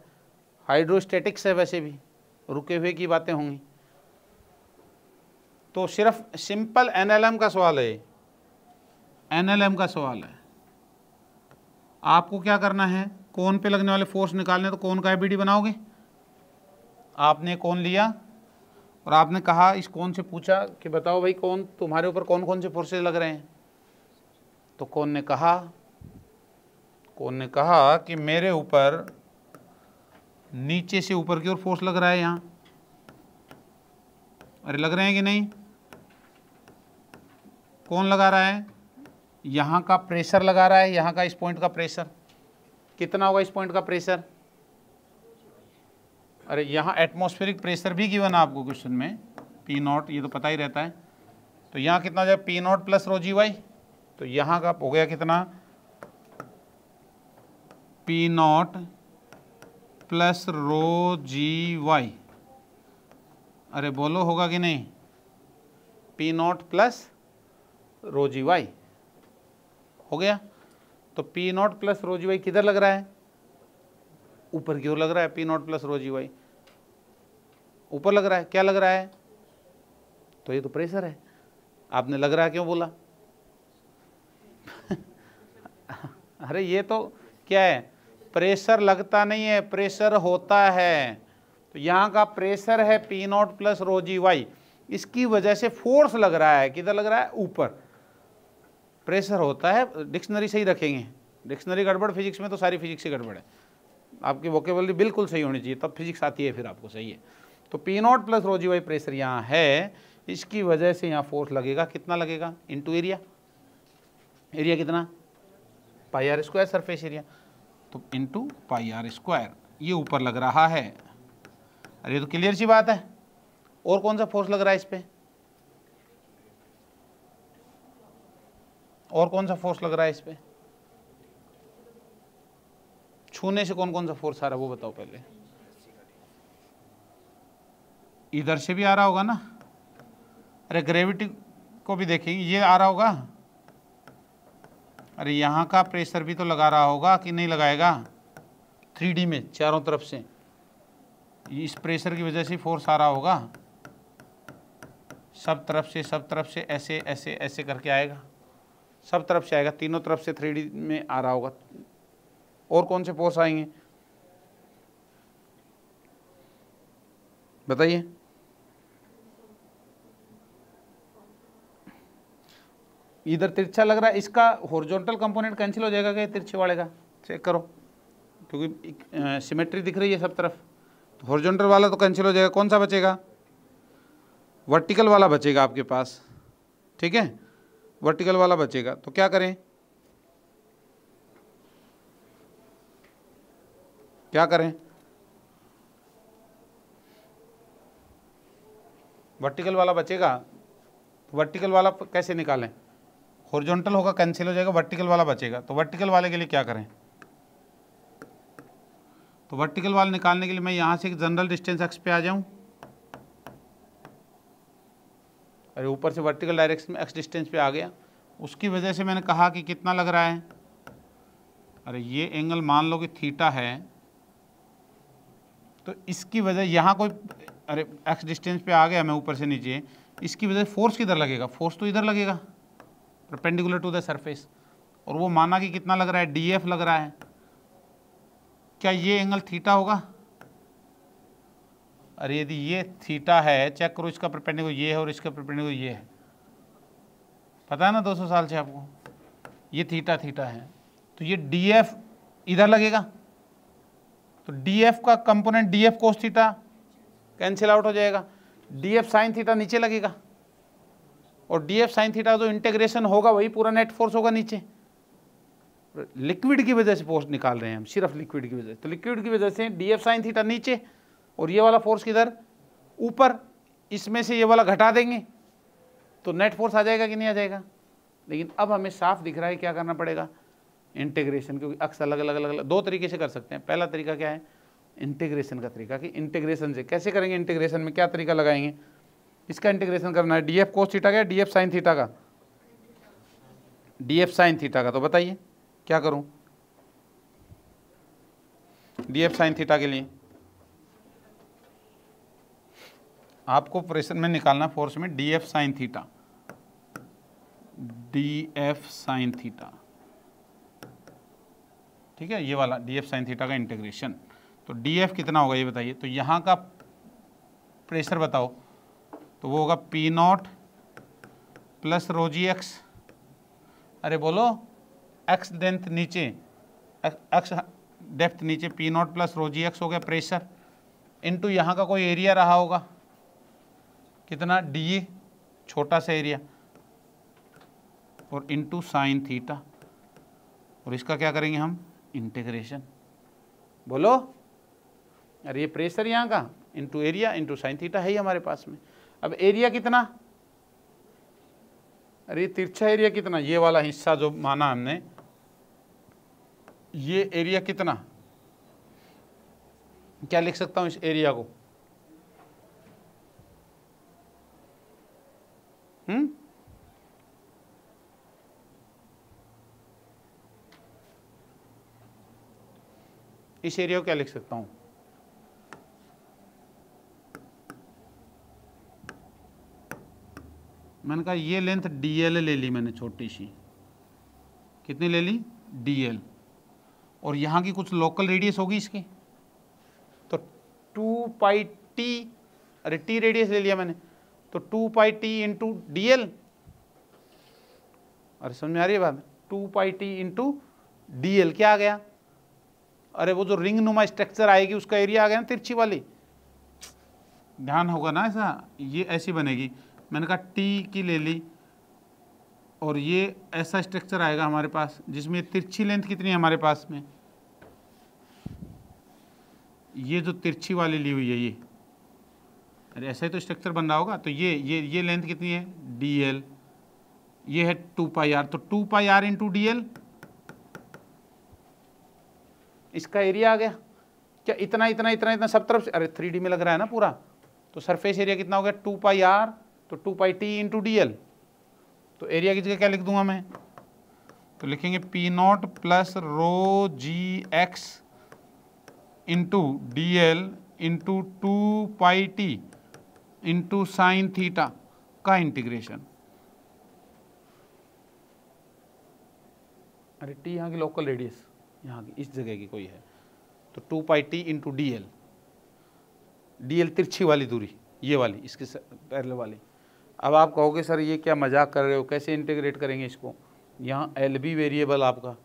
हाइड्रोस्टैटिक्स है, वैसे भी रुके हुए की बातें होंगी। तो सिर्फ सिंपल एनएलएम का सवाल है, एनएलएम का सवाल है। आपको क्या करना है, कोन पे लगने वाले फोर्स निकालने, तो कोन का एबीडी बनाओगे। आपने कोन लिया और आपने कहा, इस कोन से पूछा कि बताओ भाई कौन तुम्हारे ऊपर कौन कौन से फोर्सेस लग रहे हैं। तो कोन ने कहा कि मेरे ऊपर नीचे से ऊपर की ओर फोर्स लग रहा है यहाँ। अरे लग रहे हैं कि नहीं? कौन लगा रहा है? यहाँ का प्रेशर लगा रहा है, यहाँ का इस पॉइंट का प्रेशर कितना होगा? इस पॉइंट का प्रेशर, अरे यहाँ एटमॉस्फेरिक प्रेशर भी गिवन है आपको क्वेश्चन में, P0, ये तो पता ही रहता है। तो यहाँ कितना हो जाए? P0 plus rho G Y. तो यहाँ का हो गया कितना? P0 plus rho G Y. अरे बोलो होगा कि नहीं? P0 plus rho G Y हो गया। तो P0 plus rho G Y किधर लग रहा है? ऊपर की ओर लग रहा है। P0 plus rho G Y ऊपर लग रहा है। क्या लग रहा है? तो ये तो प्रेशर है। आपने लग रहा है क्यों बोला? अरे ये तो क्या है, प्रेशर लगता नहीं है, प्रेशर होता है। तो यहाँ का प्रेशर है P0 plus rho G Y, इसकी वजह से फोर्स लग रहा है। किधर लग रहा है? ऊपर। प्रेशर होता है, डिक्शनरी सही रखेंगे। डिक्शनरी गड़बड़ फिजिक्स में तो सारी फिजिक्स ही गड़बड़ है। आपकी वोकेबलरी बिल्कुल सही होनी चाहिए, तब फिजिक्स आती है फिर आपको। सही है। तो P0 plus rho G Y pressure यहाँ है, इसकी वजह से यहाँ फोर्स लगेगा। कितना लगेगा? Into area. एरिया कितना? पाई आर स्क्वायर सरफेस एरिया। तो इनटू पाई आर स्क्वायर, ये ऊपर लग रहा है। अरे ये तो क्लियर सी बात है। और कौन सा फोर्स लग रहा है इस पे? और कौन सा फोर्स लग रहा है इस पे? छूने से कौन कौन सा फोर्स आ रहा है वो बताओ पहले। इधर से भी आ रहा होगा ना। अरे ग्रेविटी को भी देखेंगे, ये आ रहा होगा। अरे यहाँ का प्रेशर भी तो लगा रहा होगा कि नहीं लगाएगा? 3D में चारों तरफ से इस प्रेशर की वजह से फोर्स आ रहा होगा। सब तरफ से ऐसे ऐसे ऐसे करके आएगा, सब तरफ से आएगा, तीनों तरफ से 3D में आ रहा होगा। और कौन से फोर्स आएंगे बताइए? इधर तिरछा लग रहा है, इसका हॉरिजॉन्टल कंपोनेंट कैंसिल हो जाएगा क्या तिरछे वाले का? चेक करो, क्योंकि सिमेट्री दिख रही है सब तरफ। तो हॉरिजॉन्टल वाला तो कैंसिल हो जाएगा। कौन सा बचेगा? वर्टिकल वाला बचेगा आपके पास। ठीक है, वर्टिकल वाला बचेगा। तो क्या करें? क्या करें? वर्टिकल वाला बचेगा। वर्टिकल वाला कैसे निकालें? हॉरिजॉन्टल होगा कैंसिल हो जाएगा, वर्टिकल वाला बचेगा। तो वर्टिकल वाले के लिए क्या करें? तो वर्टिकल वाला निकालने के लिए मैं यहाँ से एक जनरल डिस्टेंस एक्स पे आ जाऊँ। अरे ऊपर से वर्टिकल डायरेक्शन में एक्स डिस्टेंस पे आ गया। उसकी वजह से मैंने कहा कि कितना लग रहा है। अरे ये एंगल मान लो कि थीटा है, तो इसकी वजह यहाँ कोई, अरे एक्स डिस्टेंस पे आ गया मैं ऊपर से नीचे, इसकी वजह से फोर्स किधर लगेगा? फोर्स तो इधर लगेगा, परपेंडिकुलर टू द सरफेस। और वो माना कि कितना लग रहा है? DF लग रहा है। क्या ये एंगल थीटा होगा? अरे यदि ये थीटा है, चेक करो, इसका परपेंडिकुलर ये है और इसका परपेंडिकुलर ये है। पता है ना 200 साल से आपको, ये थीटा थीटा है। तो ये DF इधर लगेगा, तो DF का component DF cos theta cancel out हो जाएगा। DF साइन थीटा नीचे लगेगा। और डी एफ साइन थीटा जो इंटीग्रेशन होगा वही पूरा नेट फोर्स होगा नीचे। लिक्विड की वजह से फोर्स निकाल रहे हैं हम, सिर्फ लिक्विड की वजह से, तो लिक्विड की वजह से डी एफ साइन थीटा नीचे और ये वाला फोर्स किधर ऊपर, इसमें से ये वाला घटा देंगे तो नेट फोर्स आ जाएगा कि नहीं आ जाएगा। लेकिन अब हमें साफ दिख रहा है क्या करना पड़ेगा, इंटीग्रेशन, क्योंकि अक्स अलग अलग अलग अलग दो तरीके से कर सकते हैं। पहला तरीका क्या है, इंटीग्रेशन का तरीका, कि इंटीग्रेशन से कैसे करेंगे, इंटीग्रेशन में क्या तरीका लगाएंगे, इसका इंटीग्रेशन करना है डी एफ कोस थीटा का, डी एफ साइन थीटा का, डी एफ साइन थीटा का। तो बताइए क्या करूं डी एफ साइन थीटा के लिए, आपको प्रेशर में निकालना फोर्स में D F sine theta, D F sine theta, ठीक है, ये वाला डी एफ साइन थीटा का इंटीग्रेशन। तो डी एफ कितना होगा ये बताइए, तो यहाँ का प्रेशर बताओ, तो वो होगा P naught plus rho G X, अरे बोलो एक्स लेंथ नीचे, एक्स डेप्थ नीचे, P naught plus rho G X हो गया प्रेशर, इनटू यहाँ का कोई एरिया रहा होगा कितना, डी छोटा सा एरिया, और इनटू साइन थीटा, और इसका क्या करेंगे हम, इंटीग्रेशन। बोलो, अरे ये प्रेशर यहाँ का into area into sine theta है ही हमारे पास में। अब एरिया कितना, अरे तिरछा एरिया कितना, ये वाला हिस्सा जो माना हमने, ये एरिया कितना, क्या लिख सकता हूं इस एरिया को, इस एरिया को क्या लिख सकता हूं, मैंने कहा ये लेंथ dl ले ली मैंने छोटी सी, कितनी ले ली dl, और यहाँ की कुछ लोकल रेडियस होगी इसकी, तो 2 पाई t, अरे t रेडियस ले लिया मैंने, तो 2 पाई t इंटू dl, अरे समझ में आ रही है बात, 2 पाई t इंटू dl क्या आ गया, अरे वो जो रिंग नुमा स्ट्रक्चर आएगी उसका एरिया आ गया ना तिरछी वाली, ध्यान होगा ना ऐसा, ये ऐसी बनेगी, मैंने कहा टी की ले ली, और ये ऐसा स्ट्रक्चर आएगा हमारे पास जिसमें तिरछी लेंथ कितनी है हमारे पास में, ये जो तिरछी वाली ली हुई है ये, अरे ऐसा ही तो स्ट्रक्चर बन रहा होगा, तो ये लेंथ कितनी है dl, ये है 2 पाई r, तो 2 पाई r इंटू dl, इसका एरिया आ गया क्या, इतना इतना इतना इतना सब तरफ से, अरे 3D में लग रहा है ना पूरा, तो सरफेस एरिया कितना हो गया 2 पाई r, तो 2 पाई t इंटू dl, तो एरिया की जगह क्या लिख दूंगा मैं, तो लिखेंगे P naught plus rho G X into D L into 2 pi T into sine theta का इंटीग्रेशन, अरे टी यहाँ की लोकल रेडियस, यहाँ की इस जगह की कोई है, तो 2 pi T into D L, D L तिरछी वाली दूरी, ये वाली इसके पैरेलल वाली। अब आप कहोगे सर ये क्या मजाक कर रहे हो, कैसे इंटीग्रेट करेंगे इसको, यहाँ एल भी वेरिएबल आपका,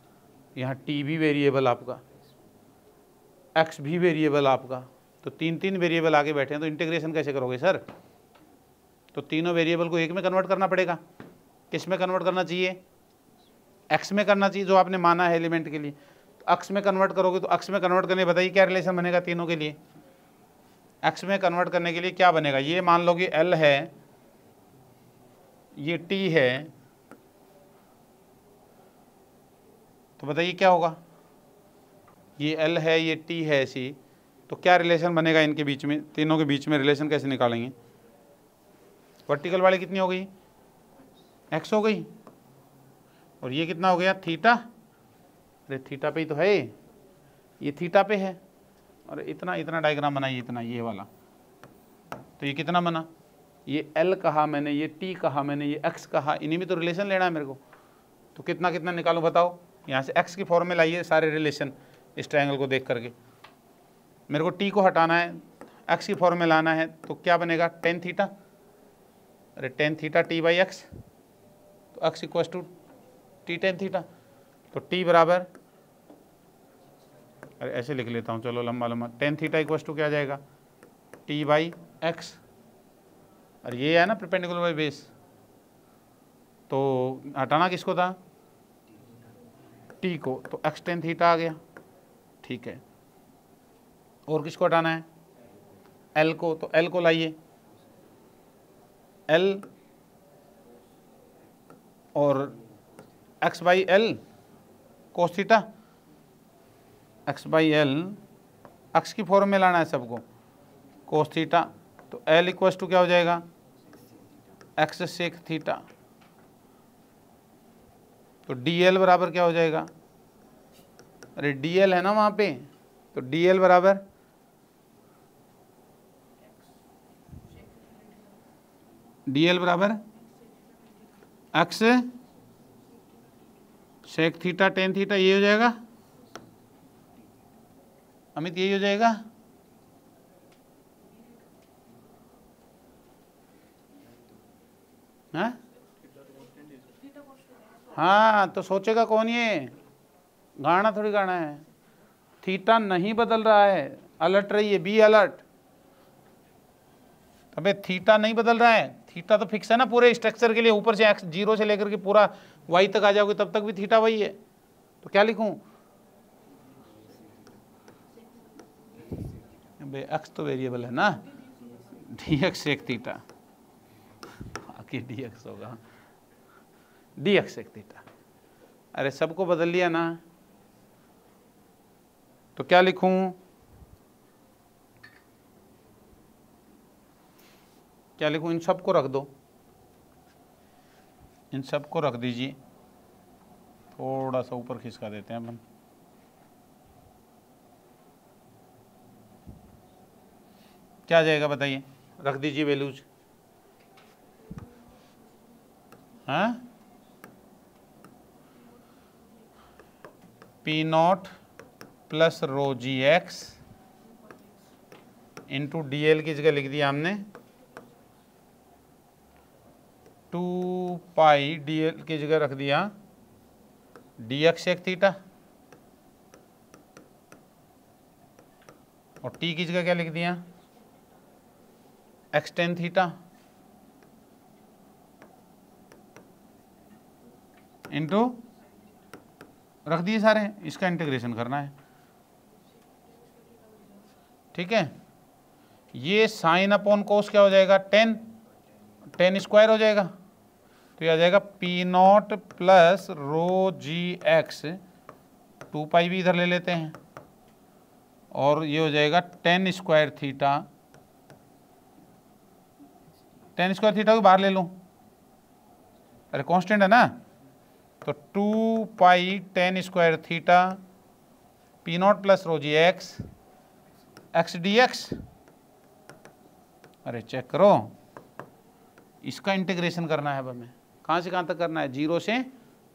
यहाँ टी भी वेरिएबल आपका, एक्स भी वेरिएबल आपका, तो तीन तीन वेरिएबल आगे बैठे हैं, तो इंटीग्रेशन कैसे करोगे सर, तो तीनों वेरिएबल को एक में कन्वर्ट करना पड़ेगा, किस में कन्वर्ट करना चाहिए, एक्स में करना चाहिए जो आपने माना है एलिमेंट के लिए, तो एक्स में कन्वर्ट करोगे, तो एक्स में कन्वर्ट करने बताइए क्या रिलेशन बनेगा तीनों के लिए, एक्स में कन्वर्ट करने के लिए क्या बनेगा, ये मान लो कि एल है, ये टी है, तो बताइए क्या होगा, ये एल है ये टी है ऐसी, तो क्या रिलेशन बनेगा इनके बीच में, तीनों के बीच में रिलेशन कैसे निकालेंगे, वर्टिकल वाली कितनी हो गई, एक्स हो गई, और ये कितना हो गया थीटा, अरे थीटा पे ही तो है, ये थीटा पे है, और इतना इतना डायग्राम बनाइए, इतना ये वाला, तो ये कितना बना, ये एल कहा मैंने, ये टी कहा मैंने, ये एक्स कहा, इन्हीं में तो रिलेशन लेना है मेरे को, तो कितना कितना निकालूं बताओ, यहाँ से एक्स की फॉर्म में लाइए सारे रिलेशन इस ट्रायंगल को देख करके, मेरे को टी को हटाना है, एक्स की फॉर्म में लाना है, तो क्या बनेगा टेन थीटा, अरे tan theta T by X, तो X equals to T tan theta, तो टी बराबर, अरे ऐसे लिख लेता हूँ चलो लंबा लंबा, टेन थीटा इक्वस टू क्या आ जाएगा टी बाई एक्स, और ये है ना परपेंडिकुलर बाई बेस, तो हटाना किसको था, टी को, तो एक्स टेन थीटा आ गया, ठीक है। और किसको हटाना है, एल को, तो एल को लाइए, एल और x by L cos theta, x by L x की फॉर्म में लाना है सबको, कोस थीटा, तो एल इक्वल्स टू क्या हो जाएगा, एक्स सेक थीटा, तो डी एल बराबर क्या हो जाएगा, अरे डी एल है ना वहाँ पे, तो डी एल बराबर X sec theta tan theta, ये हो जाएगा अमित, यही हो जाएगा। हाँ तो सोचेगा कौन, ये गाना थोड़ी गाना है, थीटा नहीं बदल रहा है, अलर्ट रहिए, बी अलर्ट। अबे थीटा नहीं बदल रहा है, थीटा तो फिक्स है ना पूरे स्ट्रक्चर के लिए, ऊपर से एक्स जीरो से लेकर के पूरा वाई तक आ जाओगे तब तक भी थीटा वही है, तो क्या लिखूं, अबे एक्स तो वेरिएबल है ना, डी एक्स सेक थीटा, बाकी डी एक्स होगा डी एक्स सेक थीटा, अरे सबको बदल लिया ना, तो क्या लिखूं, क्या लिखूं, इन सबको रख दो, इन सबको रख दीजिए, थोड़ा सा ऊपर खिसका देते हैं अपन, क्या आ जाएगा बताइए, रख दीजिए वैल्यूज, हाँ P naught plus rho G X into D L की जगह लिख दिया हमने 2 पाई डी एल की जगह रख दिया डी एक्स सेक थीटा, और टी की जगह क्या लिख दिया एक्स टेन थीटा इंटू रख दिए सारे, इसका इंटीग्रेशन करना है, ठीक है। ये साइन अपॉन कोस क्या हो जाएगा, टेन स्क्वायर हो जाएगा, तो ये आ जाएगा P naught plus rho G X, 2 pi भी इधर ले लेते हैं, और ये हो जाएगा tan square theta, tan square theta को बाहर ले लूँ, अरे कांस्टेंट है ना, तो 2 pi tan square theta P naught plus rho G X X D X, अरे चेक करो, इसका इंटीग्रेशन करना है अब हमें, कहाँ से कहाँ तक करना है, 0 से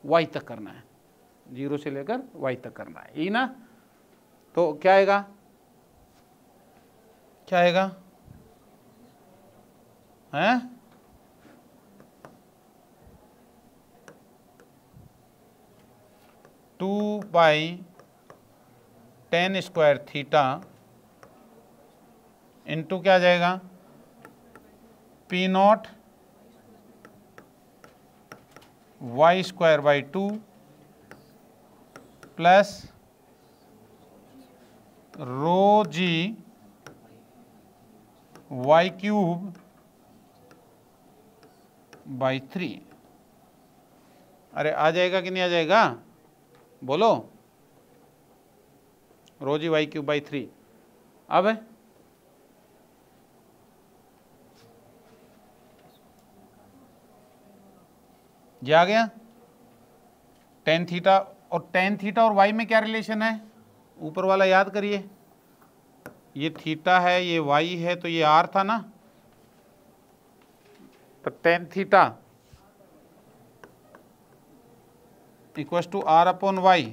y तक करना है, 0 से लेकर y तक करना है, यही ना, तो क्या आएगा, क्या आएगा, हैं 2 pi tan square theta into क्या आ जाएगा P naught Y square by 2 plus rho G Y cube by 3, अरे आ जाएगा कि नहीं आ जाएगा, बोलो, rho G Y cube by 3, अब है ये आ गया टेन थीटा, और टेन थीटा और वाई में क्या रिलेशन है, ऊपर वाला याद करिए, ये थीटा है ये वाई है, तो ये आर था ना, तो tan theta equal to R upon Y,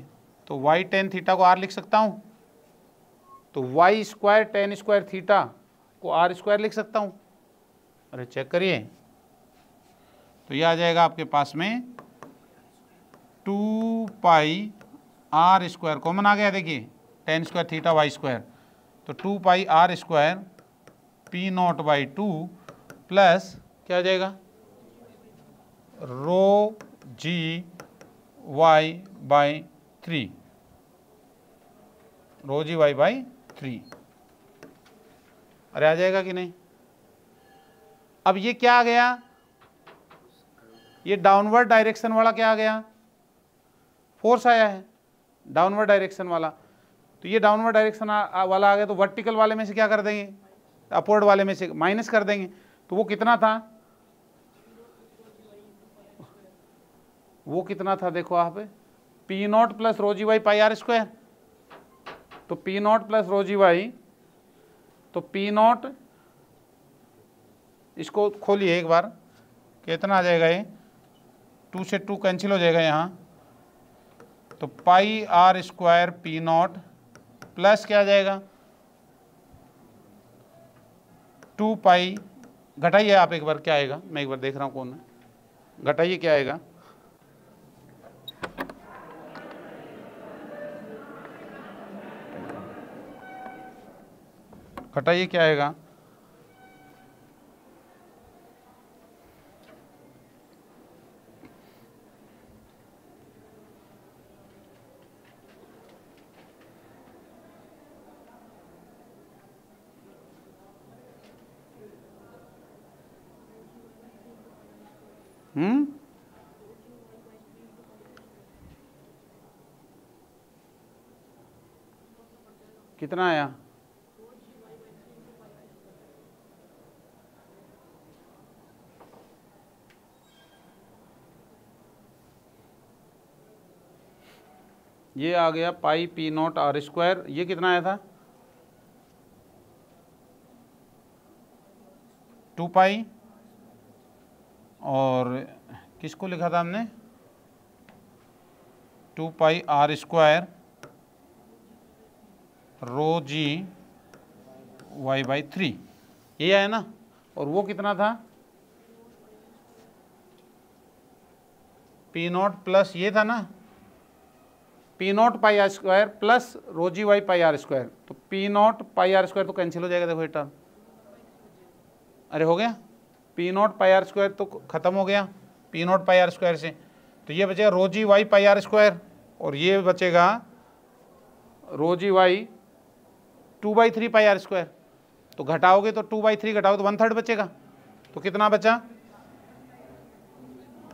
तो वाई टेन थीटा को आर लिख सकता हूँ, तो Y square tan square theta को आर स्क्वायर लिख सकता हूँ, अरे चेक करिए, तो यह आ जाएगा आपके पास में 2 पाई आर स्क्वायर, कॉमन आ गया देखिए, tan square theta Y square, तो 2 pi R square P naught by 2 plus क्या आ जाएगा rho G Y by 3, rho G Y by 3। अरे आ जाएगा कि नहीं? अब ये क्या आ गया? ये डाउनवर्ड डायरेक्शन वाला क्या आ गया? फोर्स आया है डाउनवर्ड डायरेक्शन वाला। तो ये डाउनवर्ड डायरेक्शन वाला आ गया, तो वर्टिकल वाले में से क्या कर देंगे? अपवर्ड वाले में से माइनस कर देंगे। तो वो कितना था? वो कितना था देखो आप, P naught plus rho G Y pi R square. तो P naught plus rho G Y, तो पी नॉट, इसको खोलिए एक बार, कितना आ जाएगा ये? 2 से 2 कैंसिल हो जाएगा यहाँ, तो pi R square P naught plus क्या आ जाएगा? 2 पाई, घटाइए आप एक बार क्या आएगा, मैं एक बार देख रहा हूँ कौन है, घटाइए क्या आएगा? घटाइए क्या आएगा? कितना आया? ये आ गया पाई पी नॉट आर स्क्वायर। ये कितना आया था? 2 पाई, और किसको लिखा था हमने? 2 pi R square rho G Y by 3, ये आया ना। और वो कितना था? पी नॉट प्लस ये था ना, P naught pi R square plus rho G Y pi R square. तो P naught pi R square तो कैंसिल हो जाएगा, देखो ये टर्म। अरे हो गया, P naught pi R square तो खत्म हो गया P naught pi R square से। तो ये बचेगा rho G Y pi R square, और ये बचेगा rho G Y 2/3 pi R square. तो घटाओगे तो 2/3 घटाओगे तो 1/3 बचेगा। तो कितना बचा?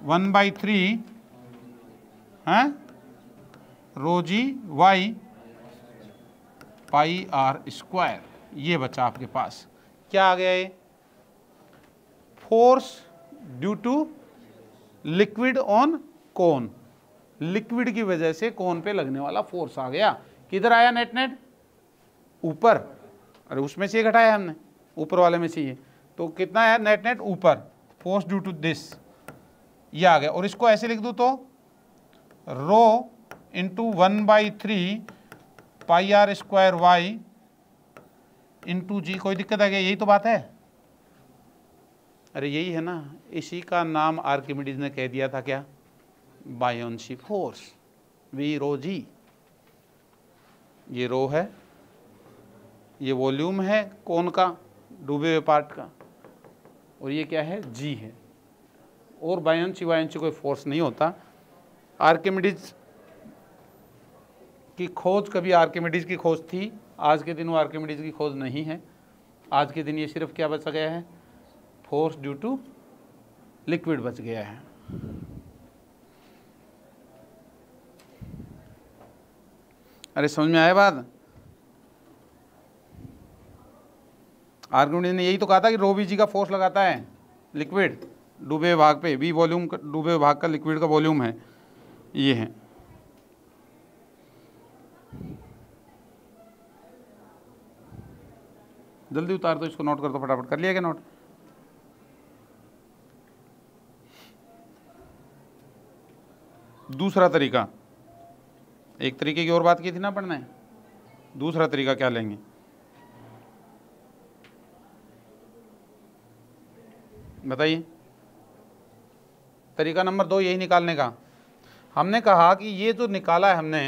1/3 है rho G Y pi R square, ये बचा आपके पास। क्या आ गया ये? Force due to liquid on cone, liquid की वजह से कोन पे लगने वाला फोर्स आ गया। किधर आया? नेट नेट ऊपर। अरे उसमें से घटाया हमने, ऊपर वाले में से ये। तो कितना आया नेट नेट? ऊपर। फोर्स ड्यू टू दिस, ये आ गया। और इसको ऐसे लिख दूं तो rho into 1/3 pi R square Y into G. कोई दिक्कत आ गया? यही तो बात है। अरे यही है ना, इसी का नाम आर्किमिडीज ने कह दिया था क्या? बायोन्सी फोर्स, वी रो जी। ये रो है, ये वॉल्यूम है कौन का? डूबे हुए पार्ट का। और ये क्या है? जी है। और बायोन्सी वायोन्सी कोई फोर्स नहीं होता। आर्किमिडीज की खोज, कभी आर्किमिडीज की खोज थी, आज के दिन वो आर्किमिडीज की खोज नहीं है। आज के दिन ये सिर्फ क्या बचा गया है? फोर्स ड्यू टू लिक्विड बच गया है। अरे समझ में आया बात? आर्किमिडीज ने यही तो कहा था कि रो वी जी का फोर्स लगाता है लिक्विड डूबे भाग पे, वी वॉल्यूम, डूबे भाग का लिक्विड का वॉल्यूम है, ये है। जल्दी उतार दो इसको, नोट कर दो फटाफट। कर लिया क्या नोट? दूसरा तरीका, एक तरीके की और बात की थी ना पढ़ना है, दूसरा तरीका क्या लेंगे? बताइए। तरीका नंबर 2 यही निकालने का। हमने कहा कि ये जो निकाला है हमने,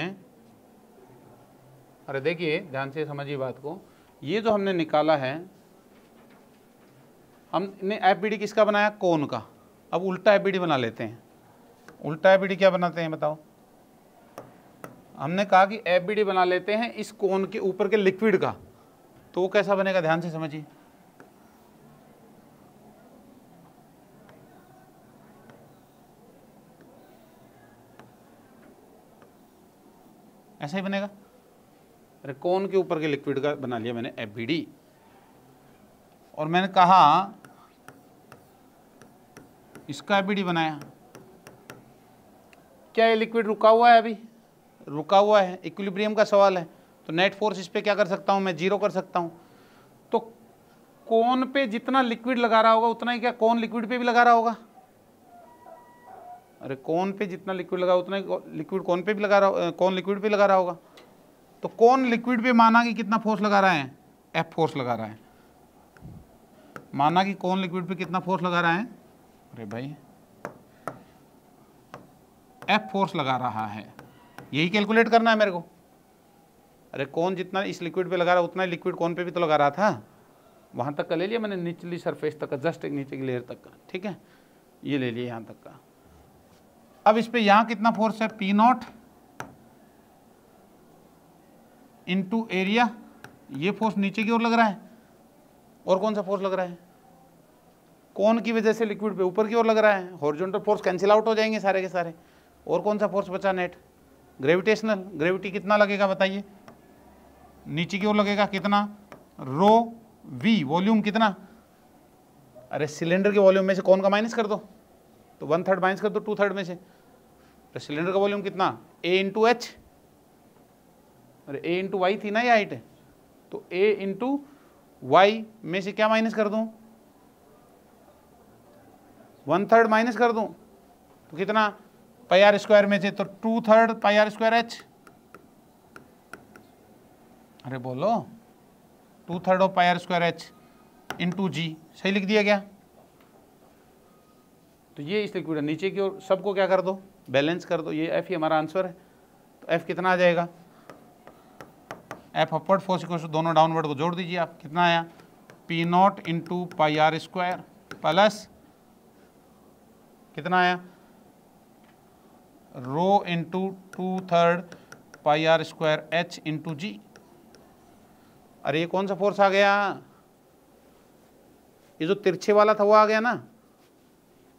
अरे देखिए ध्यान से समझिए बात को, ये जो हमने निकाला है, हमने एफ बी डी किसका बनाया? कोन का। अब उल्टा एफबीडी बना लेते हैं। उल्टा एफबीडी क्या बनाते हैं बताओ? हमने कहा कि एफबीडी बना लेते हैं इस कोन के ऊपर के लिक्विड का, तो वो कैसा बनेगा ध्यान से समझिए। ऐसा ही बनेगा। अरे कोन के ऊपर के लिक्विड का बना लिया मैंने एफबीडी, और मैंने कहा इसका एफबीडी बनाया। क्या ये लिक्विड रुका हुआ है? अभी रुका हुआ है, इक्विलिब्रियम का सवाल है, तो नेट फोर्स इस पे क्या कर सकता हूं मैं? जीरो कर सकता हूं। तो कोन पे जितना लिक्विड लगा रहा होगा उतना ही क्या कोन लिक्विड पे भी लगा रहा होगा? अरे कोन पे जितना लिक्विड लगा उतना ही लिक्विड कोन पे भी लगा रहा, कोन लिक्विड पे लगा रहा होगा। तो कोन लिक्विड पे माना कि कितना फोर्स लगा रहा है? एफ फोर्स लगा रहा है। माना कि कोन लिक्विड पे कितना फोर्स लगा रहा है? अरे भाई एफ फोर्स लगा रहा है, यही कैलकुलेट करना है मेरे को। अरे कौन जितना इस लिक्विड पे लगा रहा है उतना ही लिक्विड कौन पे भी तो लगा रहा था। वहां तक का ले लिया मैंने, निचली सरफेस तक का, जस्ट एक नीचे की लेयर तक का, ठीक है, ये ले लिया यहां तक का। अब इस पे यहां कितना फोर्स है? पी नॉट इंटू एरिया, ये फोर्स नीचे की ओर लग रहा है। और कौन सा फोर्स लग रहा है? कौन की वजह से लिक्विड पे ऊपर की ओर लग रहा है। हॉरिजॉन्टल फोर्स कैंसिल आउट हो जाएंगे सारे के सारे। और कौन सा फोर्स बचा नेट? ग्रेविटेशनल। ग्रेविटी कितना लगेगा बताइए? नीचे की ओर लगेगा कितना? रो वी। वॉल्यूम कितना? अरे सिलेंडर के वॉल्यूम में से कौन का माइनस कर दो, तो 1/3 माइनस कर दो 2/3 में से। तो सिलेंडर का वॉल्यूम कितना? ए इंटू एच। अरे ए इंटू वाई थी ना ये हाइट, तो ए इंटू वाई में से क्या माइनस कर दूं? 1/3 माइनस कर दूं तो कितना? पाई आर स्क्वायर में से तो 2/3 पाई आर स्क्वायर एच। अरे बोलो 2/3 of pi R square H into G. सही लिख दिया गया। तो ये इस लिक्विड है, नीचे की ओर सबको क्या कर दो? बैलेंस कर दो। ये एफ ही हमारा आंसर है। तो एफ कितना आ जाएगा? F upward force equal to दोनों डाउनवर्ड को जोड़ दीजिए आप, कितना आया? P naught into pi R square plus कितना आया? Rho into 2/3 pi R square H into G. अरे ये कौन सा फोर्स आ गया? ये जो तिरछे वाला था वो आ गया ना।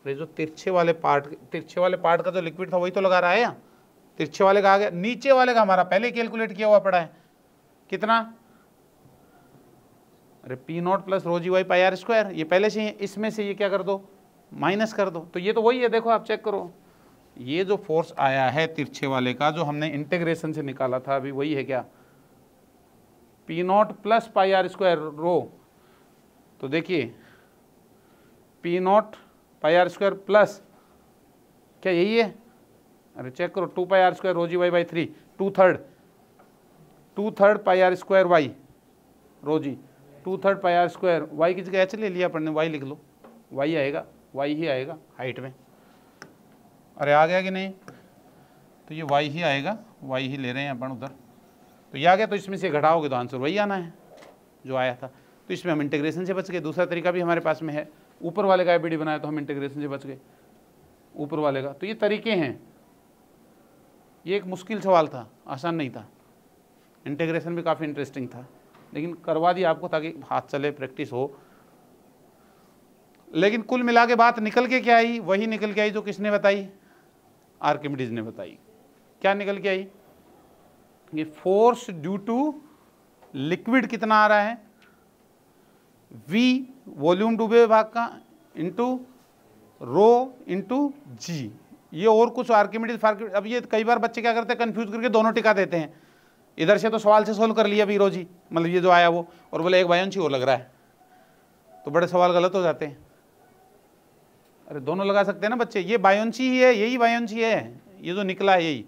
अरे जो तिरछे वाले पार्ट का जो लिक्विड था वही तो लगा रहा है या? तिरछे वाले का आ गया, नीचे वाले का हमारा पहले कैलकुलेट किया हुआ पड़ा है। कितना? अरे P naught plus rho G Y pi R square, ये पहले से ही है। इसमें से ये क्या कर दो? माइनस कर दो। तो ये तो वही है, देखो आप चेक करो, ये जो फोर्स आया है तिरछे वाले का जो हमने इंटीग्रेशन से निकाला था अभी, वही है क्या? P naught plus pi R square rho. तो देखिए P naught pi R square plus क्या यही है? अरे चेक करो, 2 pi R square rho G Y by 3, 2/3 pi R square Y rho G, 2/3 pi R square Y की जगह H ले लिया अपन ने, वाई लिख लो, वाई आएगा, वाई ही आएगा हाइट में। अरे आ गया कि नहीं? तो ये वाई ही आएगा, वाई ही ले रहे हैं अपन उधर। तो ये आ गया, तो इसमें से घटाओगे तो आंसर वही आना है जो आया था। तो इसमें हम इंटीग्रेशन से बच गए। दूसरा तरीका भी हमारे पास में है, ऊपर वाले का एफबीडी बनाया तो हम इंटीग्रेशन से बच गए ऊपर वाले का। तो ये तरीके हैं। ये एक मुश्किल सवाल था, आसान नहीं था। इंटीग्रेशन भी काफ़ी इंटरेस्टिंग था, लेकिन करवा दिया आपको ताकि हाथ चले, प्रैक्टिस हो। लेकिन कुल मिला के बात निकल के क्या आई? वही निकल के आई जो किसने बताई? आर्किमिडीज ने बताई। क्या निकल के आई? ये फोर्स ड्यू टू लिक्विड कितना आ रहा है? V वॉल्यूम डूबे हुए भाग का इंटू रो इंटू जी। ये और कुछ आर्किमिडीज फार्किमिडीज। अब ये कई बार बच्चे क्या करते हैं, कंफ्यूज करके दोनों टिका देते हैं। इधर से तो सवाल से सोल्व कर लिया रो जी, मतलब ये जो आया वो, और बोले एक बायोंची और लग रहा है, तो बड़े सवाल गलत हो जाते हैं। अरे दोनों लगा सकते हैं ना बच्चे, ये बायोंची ही है, यही बायोंची है, ये जो निकला है यही।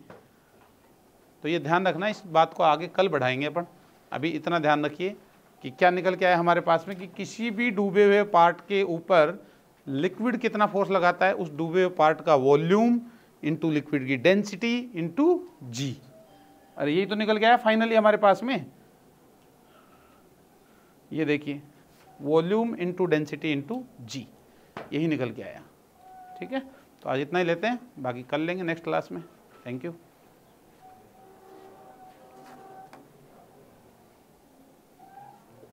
तो ये ध्यान रखना, इस बात को आगे कल बढ़ाएंगे अपन। अभी इतना ध्यान रखिए कि क्या निकल के आया हमारे पास में कि किसी भी डूबे हुए पार्ट के ऊपर लिक्विड कितना फोर्स लगाता है, उस डूबे हुए पार्ट का वॉल्यूम इंटू लिक्विड की डेंसिटी इंटू जी। अरे यही तो निकल के आया फाइनली हमारे पास में। ये देखिए, वॉल्यूम इंटू डेंसिटी इंटू जी, यही निकल के आया। ठीक है, तो आज इतना ही लेते हैं, बाकी कर लेंगे नेक्स्ट क्लास में। Thank you.